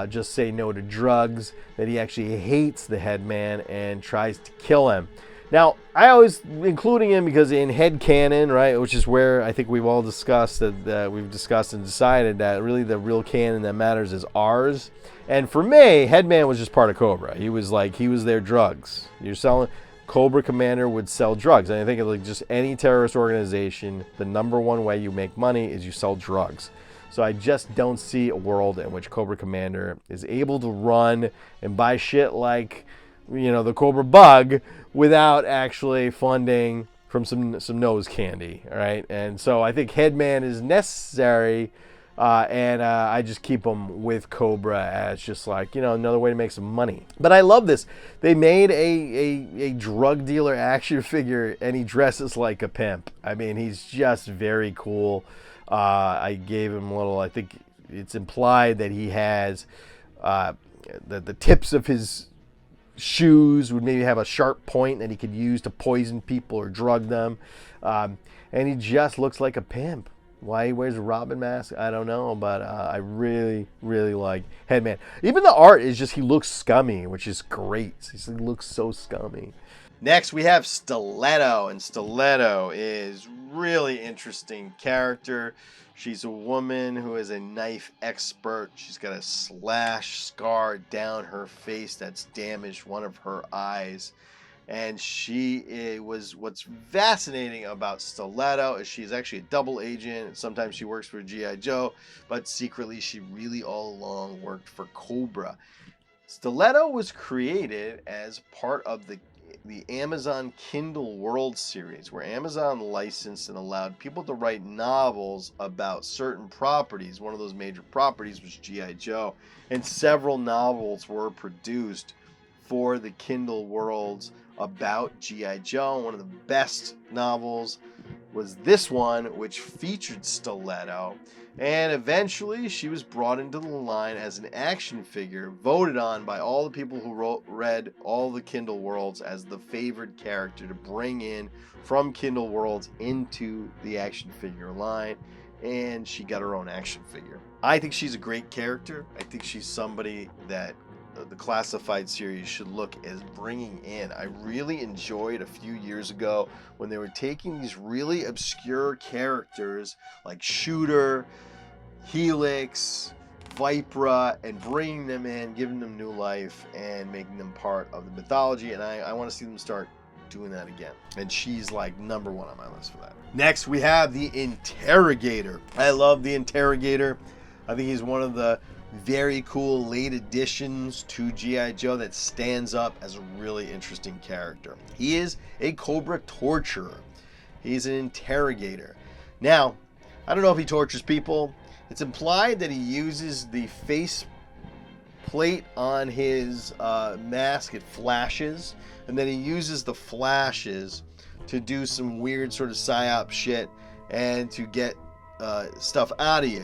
just say no to drugs that he actually hates the Headman and tries to kill him. Now, I always including him because in headcanon, right, which is where I think we've all discussed that we've discussed and decided that really the real canon that matters is ours. And for me, Headman was just part of Cobra. He was their drugs. You're selling. Cobra Commander would sell drugs. And I think like just any terrorist organization, the number one way you make money is you sell drugs. So I just don't see a world in which Cobra Commander is able to run and buy shit like, the Cobra Bug without actually funding from some nose candy, all right? And so I think Headman is necessary, and I just keep him with Cobra as just like, another way to make some money. But I love this. They made a drug dealer action figure, and he dresses like a pimp. I mean, he's just very cool. I gave him I think it's implied that he has the tips of his shoes would maybe have a sharp point that he could use to poison people or drug them. And he just looks like a pimp. Why he wears a Robin mask, I don't know, but I really, really like Headman. Even the art is just, he looks scummy, which is great. He looks so scummy. Next, we have Stiletto, and Stiletto is really interesting character. She's a woman who is a knife expert. She's got a slash scar down her face that's damaged one of her eyes. And what's fascinating about Stiletto is she's actually a double agent. Sometimes she works for G.I. Joe, but secretly she really all along worked for Cobra. Stiletto was created as part of the Amazon Kindle World series, where Amazon licensed and allowed people to write novels about certain properties. One of those major properties was G.I. Joe, and several novels were produced for the Kindle Worlds about G.I. Joe. One of the best novels was this one, which featured Stiletto, and eventually she was brought into the line as an action figure, voted on by all the people who read all the Kindle Worlds as the favored character to bring in from Kindle Worlds into the action figure line, and she got her own action figure. I think she's a great character. I think she's somebody that the classified series should look as bringing in. I really enjoyed a few years ago when they were taking these really obscure characters like Shooter, Helix, Vypra, and bringing them in, giving them new life, and making them part of the mythology. And I want to see them start doing that again. And she's like number one on my list for that. Next, we have the Interrogator. I love the Interrogator. I think he's one of the very cool late additions to G.I. Joe that stands up as a really interesting character. He is a Cobra torturer. He's an interrogator. Now, I don't know if he tortures people. It's implied that he uses the face plate on his mask. It flashes, and then he uses the flashes to do some weird sort of psyop shit and to get stuff out of you.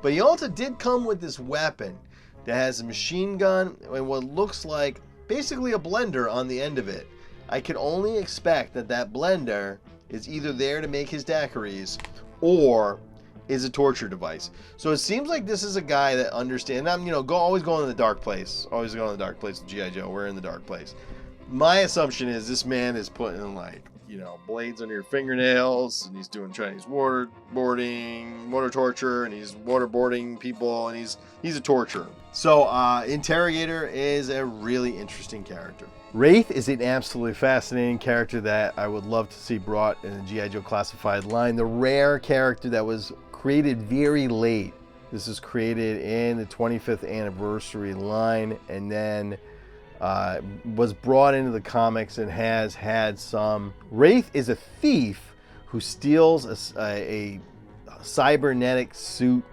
But he also did come with this weapon that has a machine gun and what looks like basically a blender on the end of it. I can only expect that blender is either there to make his daiquiris or is a torture device. So it seems like this is a guy that understands. I'm, always going to the dark place. Always going to the dark place with G.I. Joe. We're in the dark place. My assumption is this man is putting blades under your fingernails, and he's doing Chinese water torture, and he's waterboarding people, and he's a torturer. So Interrogator is a really interesting character. Wraith is an absolutely fascinating character that I would love to see brought in the G.I. Joe classified line. The rare character that was created very late. This is created in the 25th anniversary line, and then was brought into the comics and has had some. Wraith is a thief who steals a cybernetic suit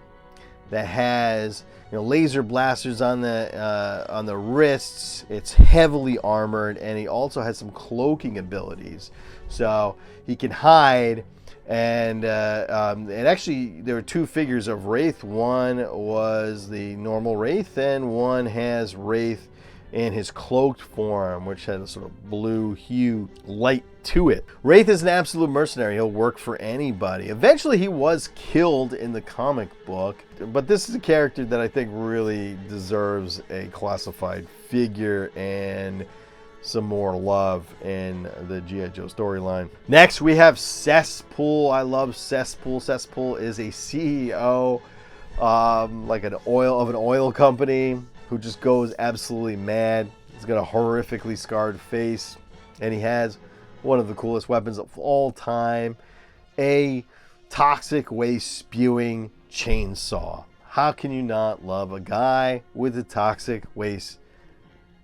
that has, you know, laser blasters on the wrists. It's heavily armored, and he also has some cloaking abilities, so he can hide. And actually, there were two figures of Wraith. One was the normal Wraith, and one has Wraith in his cloaked form, which had a sort of blue hue light to it. Wraith is an absolute mercenary. He'll work for anybody. Eventually, he was killed in the comic book, but this is a character that I think really deserves a classified figure and some more love in the G.I. Joe storyline. Next, we have Cesspool. I love Cesspool. Cesspool is a CEO, like an oil company, who just goes absolutely mad. He's got a horrifically scarred face, and he has one of the coolest weapons of all time, a toxic waste spewing chainsaw. How can you not love a guy with a toxic waste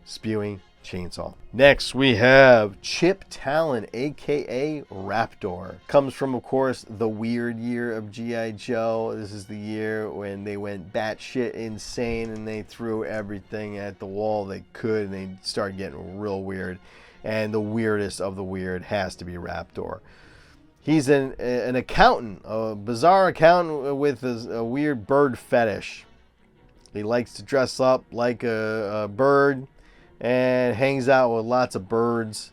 spewing chainsaw? Next, we have Chip Talon, aka Raptor. Comes from, of course, the weird year of G.I. Joe. This is the year when they went batshit insane and they threw everything at the wall they could, and they started getting real weird. And the weirdest of the weird has to be Raptor. He's an accountant, a bizarre accountant with a weird bird fetish. He likes to dress up like a bird and hangs out with lots of birds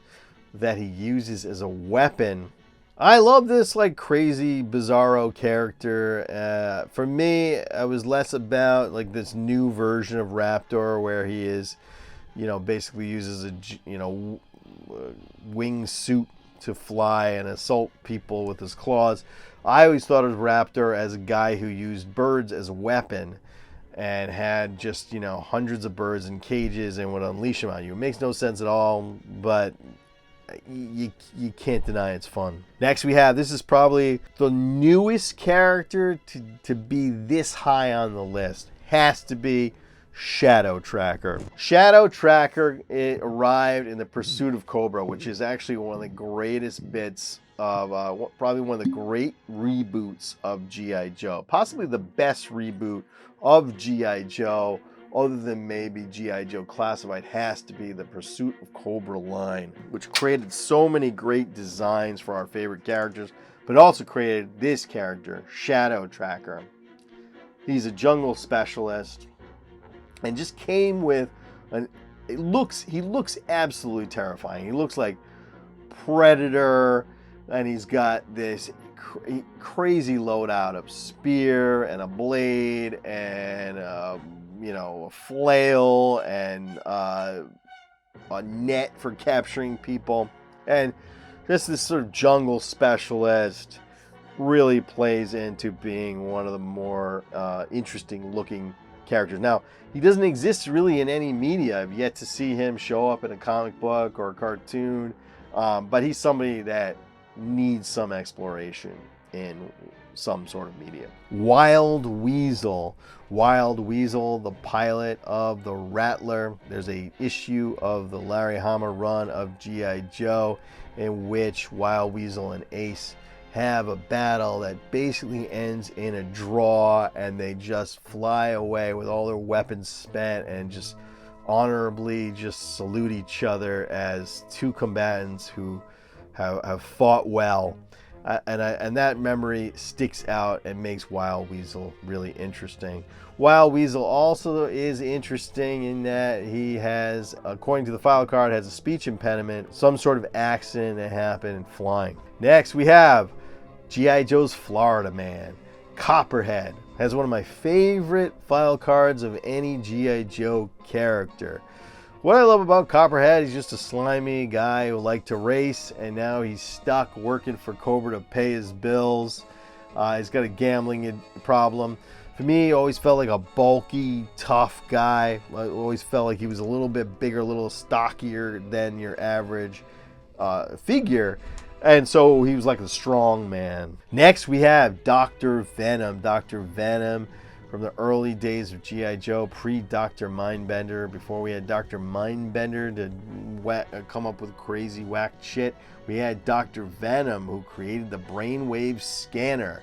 that he uses as a weapon. I love this like crazy bizarro character. For me, I was less about like this new version of Raptor where he is, you know, basically uses a, you know, wing suit to fly and assault people with his claws. I always thought of Raptor as a guy who used birds as a weapon and had just, you know, hundreds of birds in cages and would unleash them on you. It makes no sense at all, but you can't deny it's fun. Next we have, this is probably the newest character to be this high on the list. Has to be Shadow Tracker. Shadow Tracker, it arrived in the Pursuit of Cobra, which is actually one of the greatest bits of, probably one of the great reboots of G.I. Joe. Possibly the best reboot of G.I. Joe, other than maybe G.I. Joe Classified, has to be the Pursuit of Cobra line, which created so many great designs for our favorite characters, but also created this character, Shadow Tracker. He's a jungle specialist and just came with he looks absolutely terrifying. He looks like Predator, and he's got this crazy loadout of spear and a blade and you know, a flail and a net for capturing people, and just this sort of jungle specialist really plays into being one of the more interesting looking characters. Now, he doesn't exist really in any media. I've yet to see him show up in a comic book or a cartoon, but he's somebody that needs some exploration in some sort of media. Wild Weasel. Wild Weasel, the pilot of the Rattler. There's a issue of the Larry Hama run of G.I. Joe in which Wild Weasel and Ace have a battle that basically ends in a draw, and they just fly away with all their weapons spent and just honorably just salute each other as two combatants who have fought well. And that memory sticks out and makes Wild Weasel really interesting. Wild Weasel also is interesting in that he has, according to the file card, has a speech impediment, some sort of accident that happened in flying. Next we have G.I. Joe's Florida Man, Copperhead. Has one of my favorite file cards of any G.I. Joe character. What I love about Copperhead, he's just a slimy guy who liked to race, and now he's stuck working for Cobra to pay his bills. He's got a gambling problem. For me, he always felt like a bulky, tough guy. I always felt like he was a little bit bigger, a little stockier than your average figure. And so he was like a strong man. Next, we have Dr. Venom. Dr. Venom from the early days of G.I. Joe, pre-Dr. Mindbender, before we had Dr. Mindbender to come up with crazy whack shit. We had Dr. Venom, who created the brainwave scanner.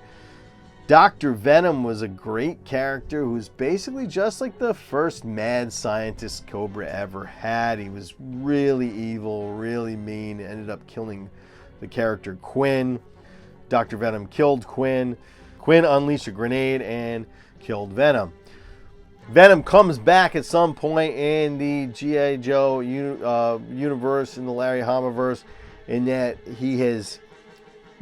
Dr. Venom was a great character who's basically just like the first mad scientist Cobra ever had. He was really evil, really mean, ended up killing the character Quinn. Dr. Venom killed Quinn. Quinn unleashed a grenade and killed Venom. Venom comes back at some point in the G.I. Joe universe, in the Larry Hamaverse, in that he has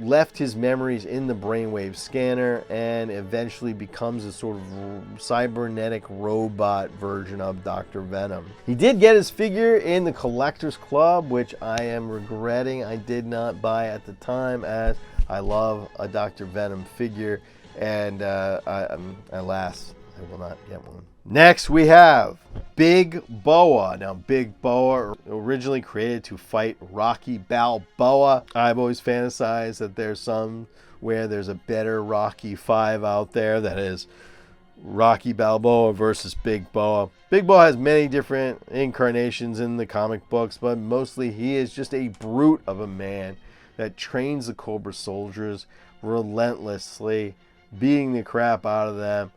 left his memories in the brainwave scanner and eventually becomes a sort of cybernetic robot version of Dr. Venom. He did get his figure in the Collector's Club, which I am regretting I did not buy at the time, as I love a Dr. Venom figure, and alas, I will not get one. Next we have Big Boa. Now Big Boa, originally created to fight Rocky Balboa. I've always fantasized that there's there's a better Rocky 5 out there, that is Rocky Balboa versus Big Boa. Big Boa has many different incarnations in the comic books, but mostly he is just a brute of a man that trains the Cobra soldiers relentlessly, beating the crap out of them.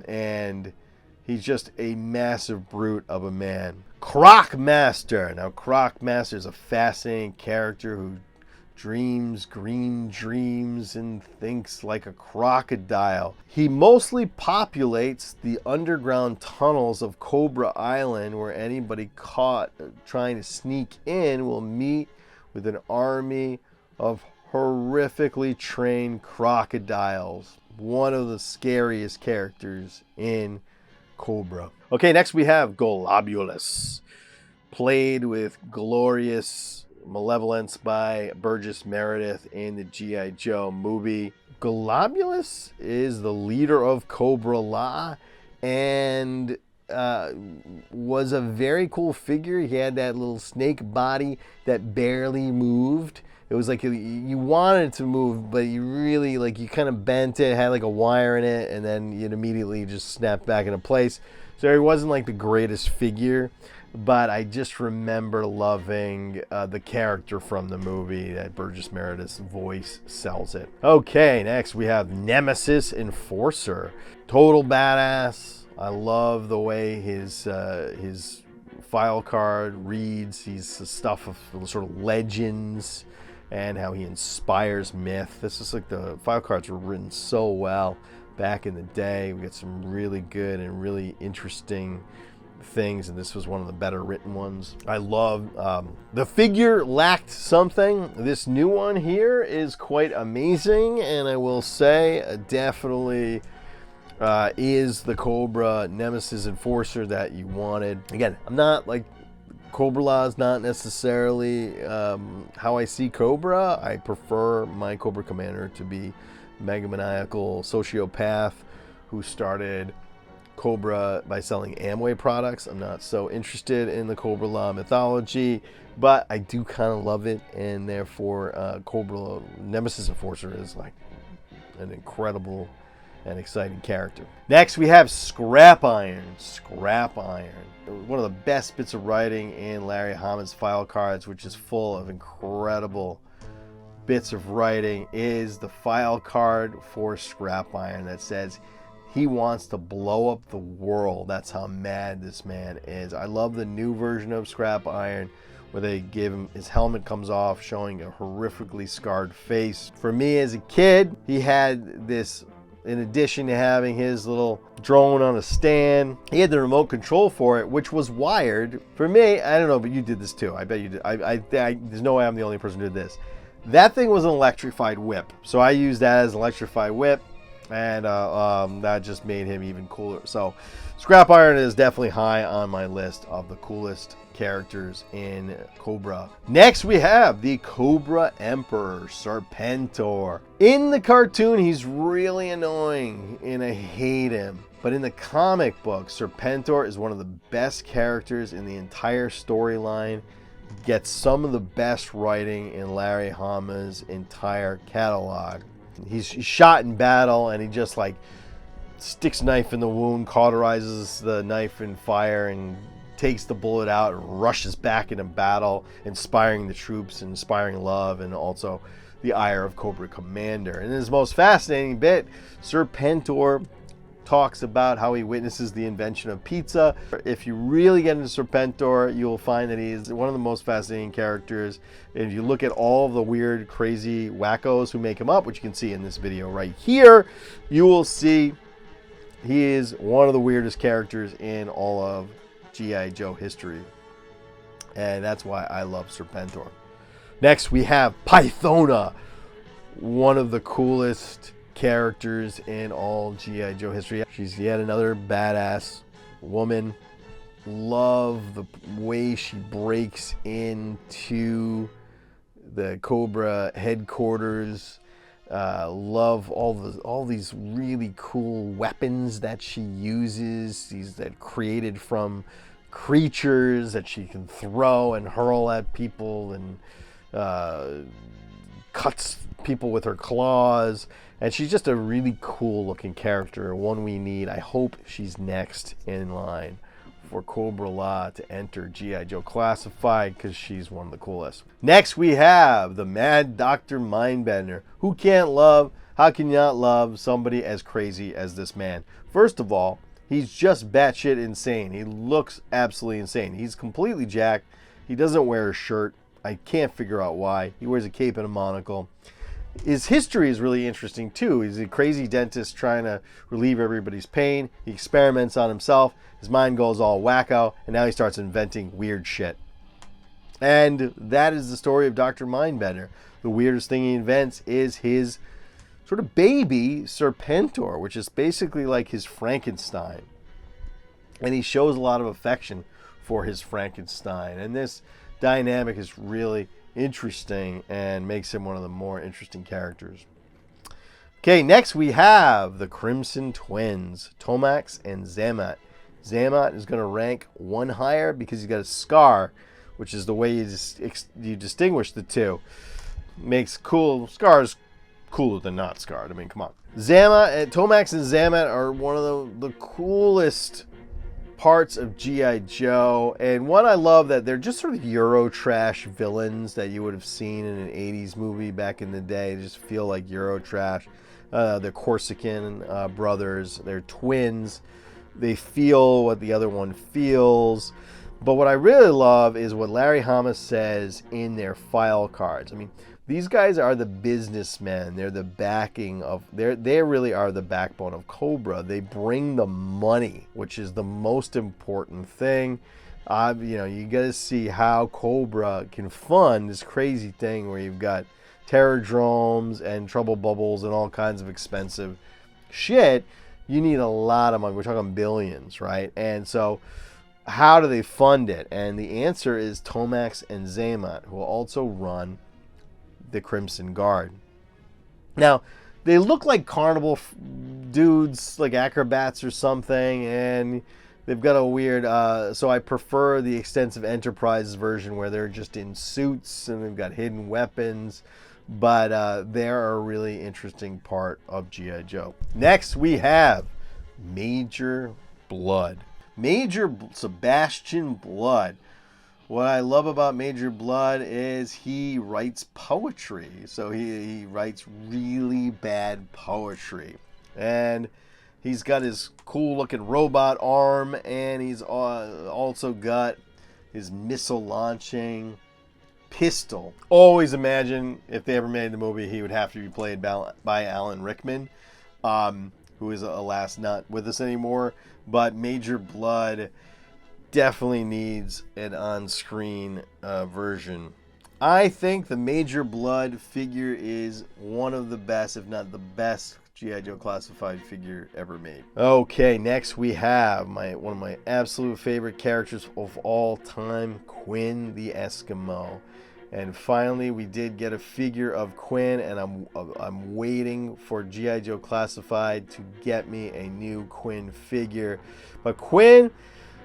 And he's just a massive brute of a man. Croc Master. Now, Croc Master is a fascinating character who dreams green dreams and thinks like a crocodile. He mostly populates the underground tunnels of Cobra Island, where anybody caught trying to sneak in will meet with an army of horrifically trained crocodiles. One of the scariest characters in Cobra. Okay, next we have Golobulus, played with glorious malevolence by Burgess Meredith in the G.I. Joe movie. Golobulus is the leader of Cobra La and was a very cool figure. He had that little snake body that barely moved. It was like you wanted it to move, but you really, you kind of bent it, had like a wire in it, and then it immediately just snapped back into place. So he wasn't like the greatest figure, but I just remember loving the character from the movie. That Burgess Meredith's voice sells it. Okay, next we have Nemesis Enforcer. Total badass. I love the way his file card reads. He's the stuff of sort of legends, and how he inspires myth. This is like, the file cards were written so well back in the day. We got some really good and really interesting things, and this was one of the better written ones. I love the figure lacked something. This new one here is quite amazing, and I will say definitely is the Cobra Nemesis Enforcer that you wanted. Again, I'm not like, Cobra Law is not necessarily how I see Cobra. I prefer my Cobra Commander to be megamaniacal sociopath who started Cobra by selling Amway products. I'm not so interested in the Cobra Law mythology, but I do kind of love it, and therefore Cobra Nemesis Enforcer is like an incredible and exciting character. Next we have Scrap Iron. Scrap Iron, one of the best bits of writing in Larry Hama's file cards, which is full of incredible bits of writing, is the file card for Scrap Iron that says he wants to blow up the world. That's how mad this man is. I love the new version of Scrap Iron where they give him, his helmet comes off showing a horrifically scarred face. For me as a kid, he had this, in addition to having his little drone on a stand, he had the remote control for it, which was wired. For me, I don't know, but you did this too. I bet you did. There's no way I'm the only person who did this. That thing was an electrified whip. So I used that as an electrified whip, and that just made him even cooler. So Scrap Iron is definitely high on my list of the coolest characters in Cobra. Next we have the Cobra Emperor, Serpentor. In the cartoon he's really annoying and I hate him, but in the comic book Serpentor is one of the best characters in the entire storyline. Gets some of the best writing in Larry Hama's entire catalog. He's shot in battle and he just like sticks knife in the wound, cauterizes the knife in fire, and takes the bullet out and rushes back into battle, inspiring the troops, inspiring love, and also the ire of Cobra Commander. And his most fascinating bit, Serpentor talks about how he witnesses the invention of pizza. If you really get into Serpentor, you'll find that he's one of the most fascinating characters. If you look at all of the weird, crazy wackos who make him up, which you can see in this video right here, you will see he is one of the weirdest characters in all of G.I. Joe history. And that's why I love Serpentor. Next, we have Pythona, one of the coolest characters in all G.I. Joe history. She's yet another badass woman. Love the way she breaks into the Cobra headquarters. Love all these really cool weapons that she uses. These that created from creatures that she can throw and hurl at people, and cuts people with her claws. And she's just a really cool looking character, one we need. I hope she's next in line for Cobra La to enter G.I. Joe Classified, because she's one of the coolest. Next we have the Mad Dr. Mindbender. Who can't love, how can you not love somebody as crazy as this man? First of all, he's just batshit insane. He looks absolutely insane. He's completely jacked. He doesn't wear a shirt. I can't figure out why. He wears a cape and a monocle. His history is really interesting too. He's a crazy dentist trying to relieve everybody's pain. He experiments on himself. His mind goes all wacko, and now he starts inventing weird shit. And that is the story of Dr. Mindbender. The weirdest thing he invents is his sort of baby Serpentor, which is basically like his Frankenstein. And he shows a lot of affection for his Frankenstein. And this dynamic is really interesting and makes him one of the more interesting characters. Okay, next we have the Crimson Twins, Tomax and Zamat. Zamat is going to rank one higher because he's got a scar, which is the way you distinguish the two. Makes cool scars cooler than not scarred. I mean, come on. Tomax and Zamat are one of the coolest parts of G.I. Joe, and one I love that they're just sort of Euro trash villains that you would have seen in an 80s movie back in the day. They just feel like Euro trash. They're Corsican brothers. They're twins. They feel what the other one feels. But what I really love is what Larry Hama says in their file cards. I mean, these guys are the businessmen. They're the backing of, they really are the backbone of Cobra. They bring the money, which is the most important thing. You got to see how Cobra can fund this crazy thing where you've got terradromes and trouble bubbles and all kinds of expensive shit. You need a lot of money. We're talking billions, right? And so how do they fund it? And the answer is Tomax and Zamat, who will also run the Crimson Guard. Now, they look like carnival dudes, like acrobats or something, and they've got a weird, so I prefer the Extensive Enterprises version where they're just in suits and they've got hidden weapons, but they're a really interesting part of G.I. Joe. Next, we have Major Bludd. Major Sebastian Bludd. What I love about Major Bludd is he writes poetry. So he writes really bad poetry. And he's got his cool looking robot arm, and he's also got his missile launching pistol. Always imagine if they ever made the movie, he would have to be played by Alan Rickman, who is alas not with us anymore. But Major Bludd definitely needs an on-screen version. I think the Major Bludd figure is one of the best, if not the best, G.I. Joe classified figure ever made. Okay, next we have one of my absolute favorite characters of all time, Quinn the Eskimo. And finally, we did get a figure of Quinn, and I'm waiting for G.I. Joe Classified to get me a new Quinn figure. But Quinn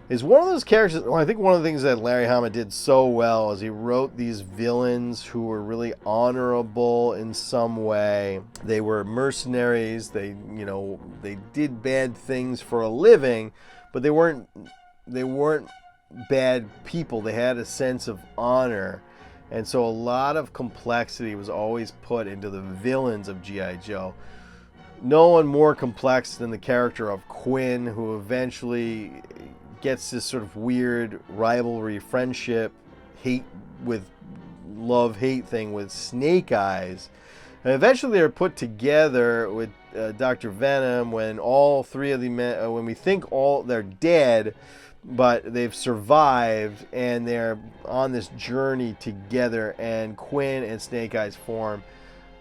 is one of those characters. Well, I think one of the things that Larry Hama did so well is he wrote these villains who were really honorable in some way. They were mercenaries. They did bad things for a living, but they weren't bad people. They had a sense of honor. And so a lot of complexity was always put into the villains of G.I. Joe. No one more complex than the character of Quinn, who eventually gets this sort of weird rivalry, friendship, love-hate thing with Snake Eyes. And eventually they're put together with Dr. Venom when all three of the men, when we think they're dead, but they've survived and they're on this journey together, and Quinn and Snake Eyes form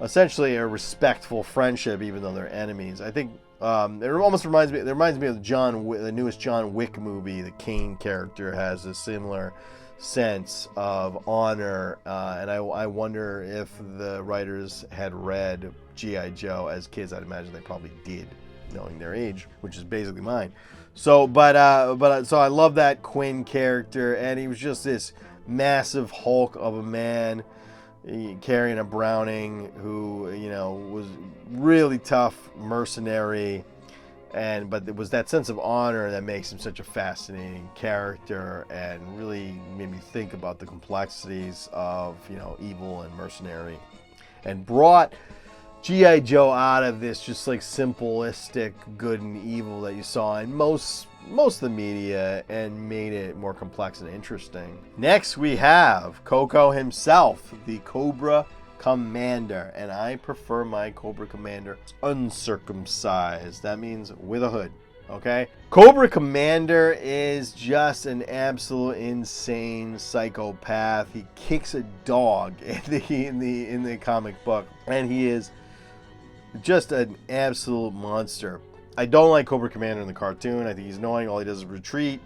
essentially a respectful friendship, even though they're enemies. I think it almost reminds me of the newest John Wick movie. The Kane character has a similar sense of honor, and I wonder if the writers had read G.I. Joe as kids. I'd imagine they probably did, knowing their age, which is basically mine. So I love that Quinn character, and he was just this massive hulk of a man carrying a Browning, who was really tough mercenary, but it was that sense of honor that makes him such a fascinating character, and really made me think about the complexities of evil and mercenary, and brought G.I. Joe out of this just like simplistic good and evil that you saw in most of the media, and made it more complex and interesting. Next we have Coco himself, the Cobra Commander, and I prefer my Cobra Commander uncircumcised. That means with a hood. Okay, Cobra Commander is just an absolute insane psychopath. He kicks a dog in the comic book, and he is just an absolute monster. I don't like Cobra Commander in the cartoon. I think he's annoying. All he does is retreat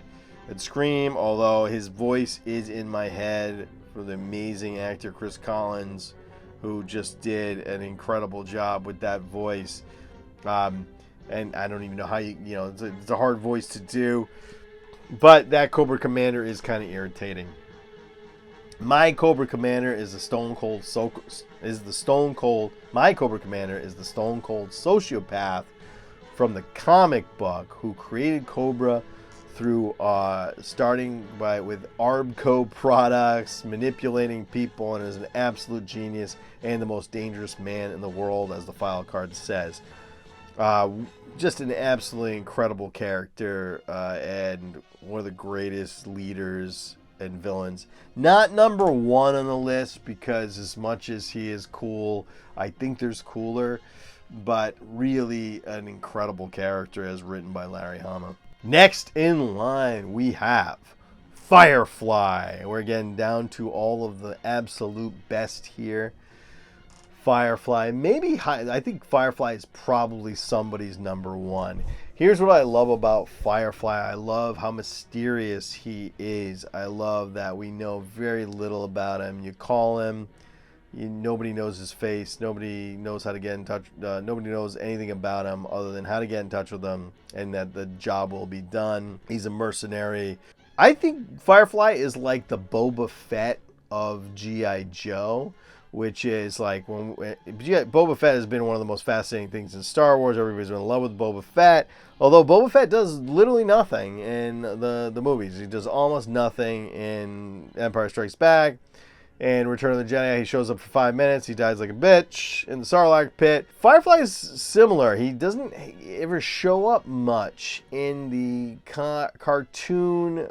and scream, although his voice is in my head for the amazing actor Chris Collins, who just did an incredible job with that voice. And I don't even know how it's a hard voice to do, but that Cobra Commander is kind of irritating. My Cobra Commander is the Stone Cold sociopath from the comic book, who created Cobra through starting with Arbco products, manipulating people, and is an absolute genius and the most dangerous man in the world, as the file card says. Just an absolutely incredible character, and one of the greatest leaders and villains. Not number one on the list, because as much as he is cool, I think there's cooler, but really an incredible character as written by Larry Hama. Next in line we have Firefly. We're getting down to all of the absolute best here. Firefly, I think Firefly is probably somebody's number one. Here's what I love about Firefly. I love how mysterious he is. I love that we know very little about him. You call him, nobody knows his face. Nobody knows how to get in touch. Nobody knows anything about him other than how to get in touch with him, and that the job will be done. He's a mercenary. I think Firefly is like the Boba Fett of G.I. Joe, which is like Boba Fett has been one of the most fascinating things in Star Wars. Everybody's been in love with Boba Fett, although Boba Fett does literally nothing in the movies. He does almost nothing in Empire Strikes Back. In Return of the Jedi, he shows up for 5 minutes. He dies like a bitch in the Sarlacc pit. Firefly is similar. He doesn't ever show up much in the cartoon.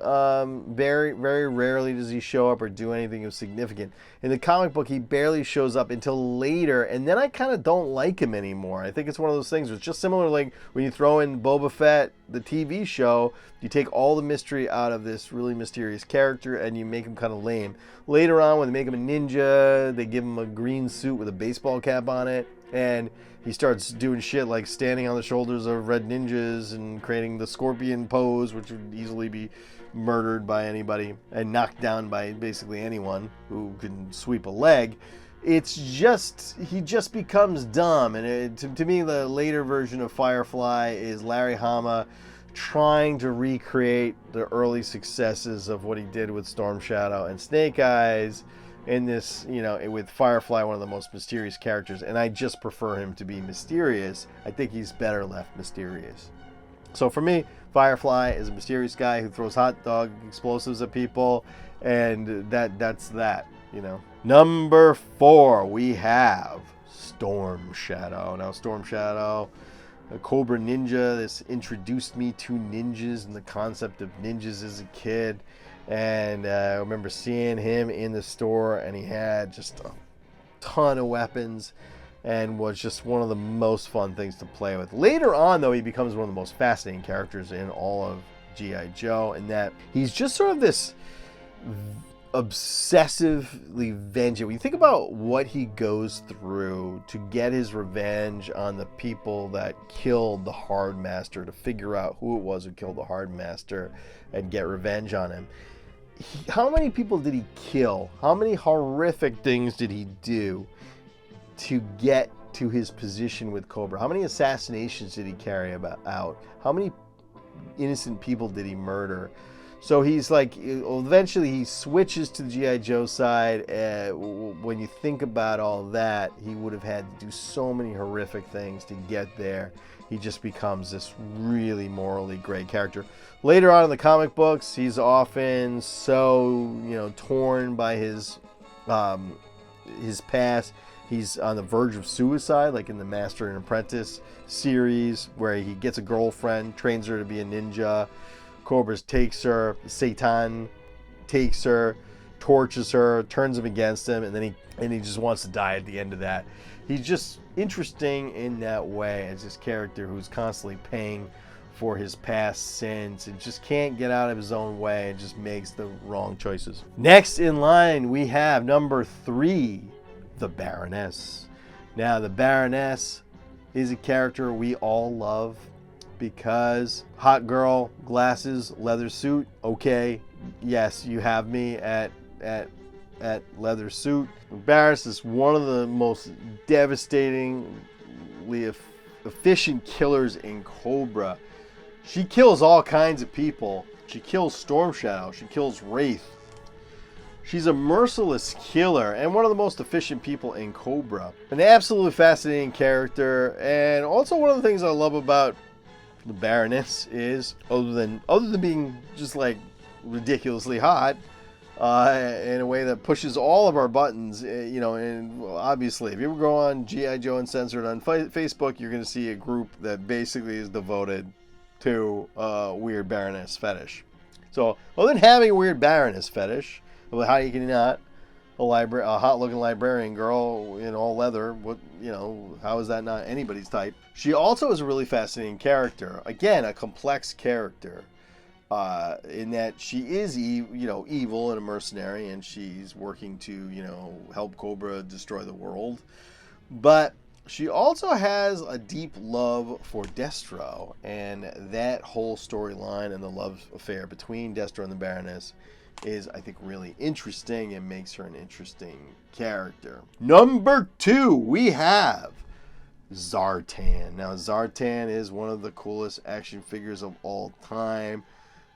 Very, very rarely does he show up or do anything of significant. In the comic book, he barely shows up until later, and then I kind of don't like him anymore. I think it's one of those things where it's just similar, like when you throw in Boba Fett, the TV show, you take all the mystery out of this really mysterious character and you make him kind of lame. Later on, when they make him a ninja, they give him a green suit with a baseball cap on it, and he starts doing shit like standing on the shoulders of red ninjas and creating the scorpion pose, which would easily be murdered by anybody and knocked down by basically anyone who can sweep a leg. It's just, he just becomes dumb. And to me, the later version of Firefly is Larry Hama trying to recreate the early successes of what he did with Storm Shadow and Snake Eyes in this, with Firefly, one of the most mysterious characters. And I just prefer him to be mysterious. I think he's better left mysterious. So for me, Firefly is a mysterious guy who throws hot dog explosives at people, and that's that, you know. Number 4, we have Storm Shadow. Now, Storm Shadow, a Cobra Ninja. This introduced me to ninjas and the concept of ninjas as a kid. And I remember seeing him in the store, and he had just a ton of weapons and was just one of the most fun things to play with. Later on, though, he becomes one of the most fascinating characters in all of G.I. Joe, in that he's just sort of this obsessively vengeful. When you think about what he goes through to get his revenge on the people that killed the Hard Master, to figure out who it was who killed the Hard Master and get revenge on him. How many people did he kill? How many horrific things did he do to get to his position with Cobra? How many assassinations did he carry out? How many innocent people did he murder? So he's like, eventually he switches to the G.I. Joe side. When you think about all that, he would have had to do so many horrific things to get there. He just becomes this really morally great character. Later on in the comic books, he's often so, torn by his past. He's on the verge of suicide, like in the Master and Apprentice series, where he gets a girlfriend, trains her to be a ninja. Cobra takes her, Satan takes her, tortures her, turns him against him, and then he just wants to die at the end of that. He's just interesting in that way, as this character who's constantly paying for his past sins and just can't get out of his own way and just makes the wrong choices. Next in line, we have number 3, the Baroness. Now, the Baroness is a character we all love, because hot girl, glasses, leather suit. Okay, yes, you have me at leather suit. Baroness is one of the most devastatingly efficient killers in Cobra. She kills all kinds of people. She kills Storm Shadow. She kills Wraith. She's a merciless killer and one of the most efficient people in Cobra. An absolutely fascinating character, and also one of the things I love about the Baroness is, other than being just like ridiculously hot, in a way that pushes all of our buttons, and obviously if you ever go on G.I. Joe Uncensored on Facebook, you're going to see a group that basically is devoted to weird Baroness fetish. So other than having a weird Baroness fetish, how you can not a hot-looking librarian girl in all leather, how is that not anybody's type? She also is a really fascinating character. Again, a complex character, in that she is, evil and a mercenary, and she's working to, help Cobra destroy the world. But she also has a deep love for Destro, and that whole storyline and the love affair between Destro and the Baroness is, I think, really interesting and makes her an interesting character. Number 2, we have Zartan. Now, Zartan is one of the coolest action figures of all time.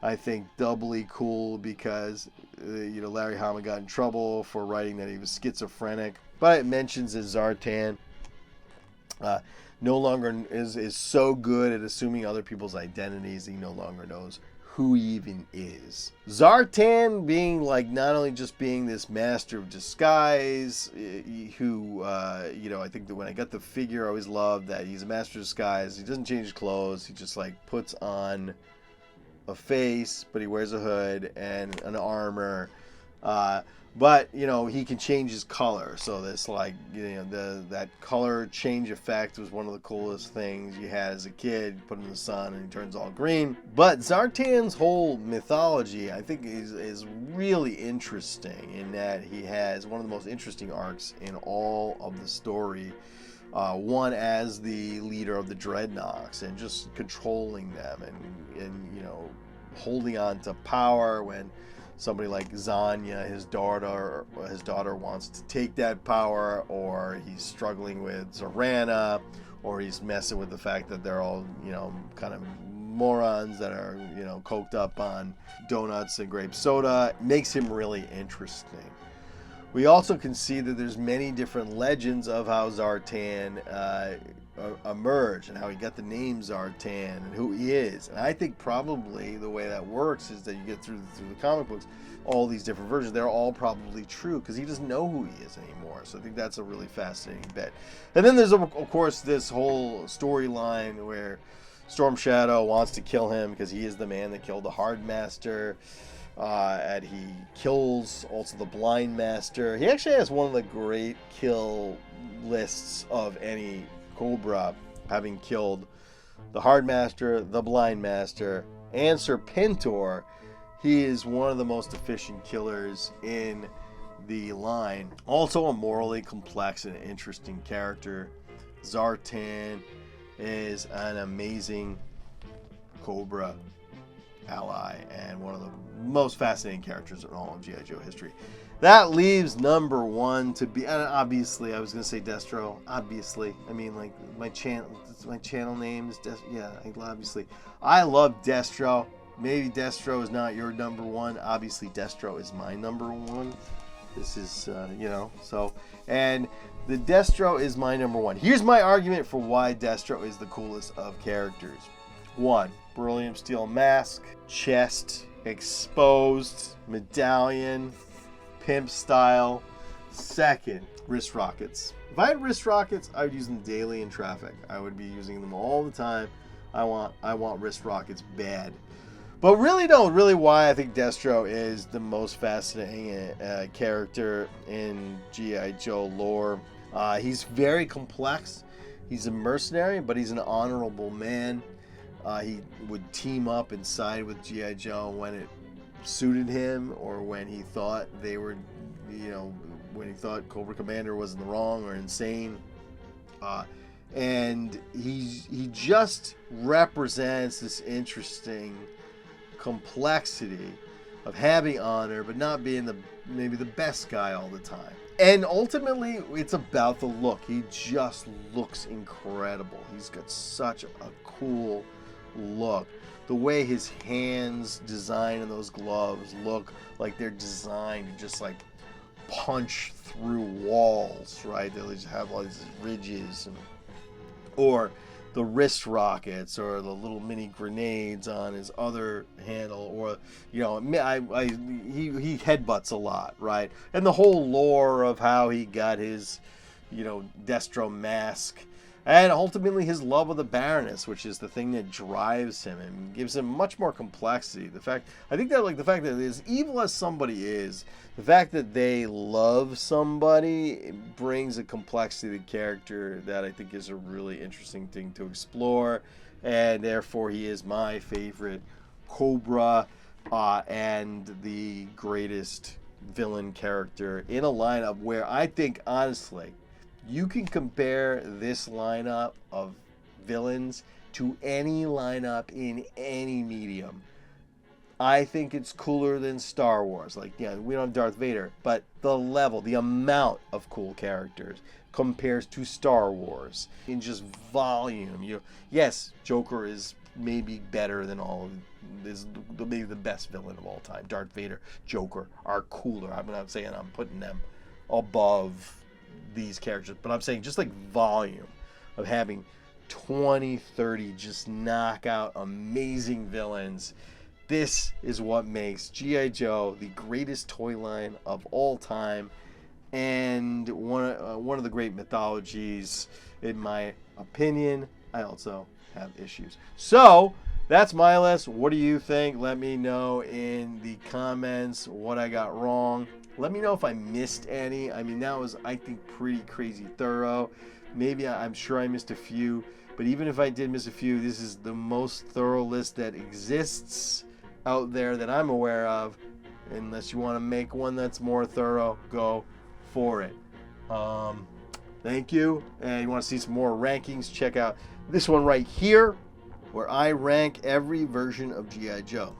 I think doubly cool because, Larry Hama got in trouble for writing that he was schizophrenic. But it mentions that Zartan no longer is so good at assuming other people's identities, he no longer knows who he even is. Zartan being not only just being this master of disguise, who, I think that when I got the figure, I always loved that he's a master of disguise. He doesn't change clothes. He just puts on a face, but he wears a hood and an armor. But he can change his color. So this that color change effect was one of the coolest things you had as a kid. You put him in the sun and he turns all green. But Zartan's whole mythology, I think, is really interesting in that he has one of the most interesting arcs in all of the story. One as the leader of the Dreadnoks and just controlling them and holding on to power when somebody like Zanya, his daughter wants to take that power, or he's struggling with Zarana, or he's messing with the fact that they're all, kind of morons that are, coked up on donuts and grape soda. It makes him really interesting. We also can see that there's many different legends of how Zartan emerged and how he got the name Zartan and who he is. And I think probably the way that works is that you get through the comic books, all these different versions, they're all probably true because he doesn't know who he is anymore. So I think that's a really fascinating bit. And then there's, of course, this whole storyline where Storm Shadow wants to kill him because he is the man that killed the Hard Master. And he kills also the Blind Master. He actually has one of the great kill lists of any Cobra, having killed the Hard Master, the Blind Master, and Serpentor. He is one of the most efficient killers in the line. Also a morally complex and interesting character. Zartan is an amazing Cobra ally and one of the most fascinating characters in all of G.I. Joe history. That leaves number one to be, and obviously I was going to say Destro, obviously. I mean, like, my channel name is obviously. I love Destro. Maybe Destro is not your number one. Obviously Destro is my number one. This is, so, and the Destro is my number one. Here's my argument for why Destro is the coolest of characters. One, beryllium steel mask, chest exposed, medallion, pimp style. Second, wrist rockets. If I had wrist rockets, I would use them daily in traffic. I would be using them all the time. I want wrist rockets bad. But really why I think Destro is the most fascinating character in G.I. Joe lore. He's very complex. He's a mercenary, but he's an honorable man. He would team up and side with G.I. Joe when it suited him, or when he thought they were, when he thought Cobra Commander was in the wrong or insane. And he just represents this interesting complexity of having honor, but not being maybe the best guy all the time. And ultimately, it's about the look. He just looks incredible. He's got such a cool look. The way his hands design and those gloves look like they're designed to just like punch through walls, right? They just have all these ridges, or the wrist rockets, or the little mini grenades on his other handle, or he headbutts a lot, right? And the whole lore of how he got his Destro mask, and ultimately his love of the Baroness, which is the thing that drives him and gives him much more complexity. The fact that as evil as somebody is, the fact that they love somebody brings a complexity to the character that I think is a really interesting thing to explore, and therefore he is my favorite Cobra and the greatest villain character in a lineup where I think, honestly, you can compare this lineup of villains to any lineup in any medium. I think it's cooler than Star Wars. Like, we don't have Darth Vader, but the level, the amount of cool characters compares to Star Wars in just volume. Yes, Joker is maybe better than all of is maybe the best villain of all time. Darth Vader, Joker are cooler. I'm not saying I'm putting them above these characters, but I'm saying just like volume of having 20, 30 just knockout amazing villains. This is what makes G.I. Joe the greatest toy line of all time, and one of the great mythologies, in my opinion. I also have issues. So that's my list. What do you think? Let me know in the comments what I got wrong. Let me know if I missed any. I mean, that was, I think, pretty crazy thorough. Maybe I'm sure I missed a few, but even if I did miss a few, this is the most thorough list that exists out there that I'm aware of. Unless you want to make one that's more thorough, go for it. Thank you. And you want to see some more rankings, check out this one right here, where I rank every version of G.I. Joe.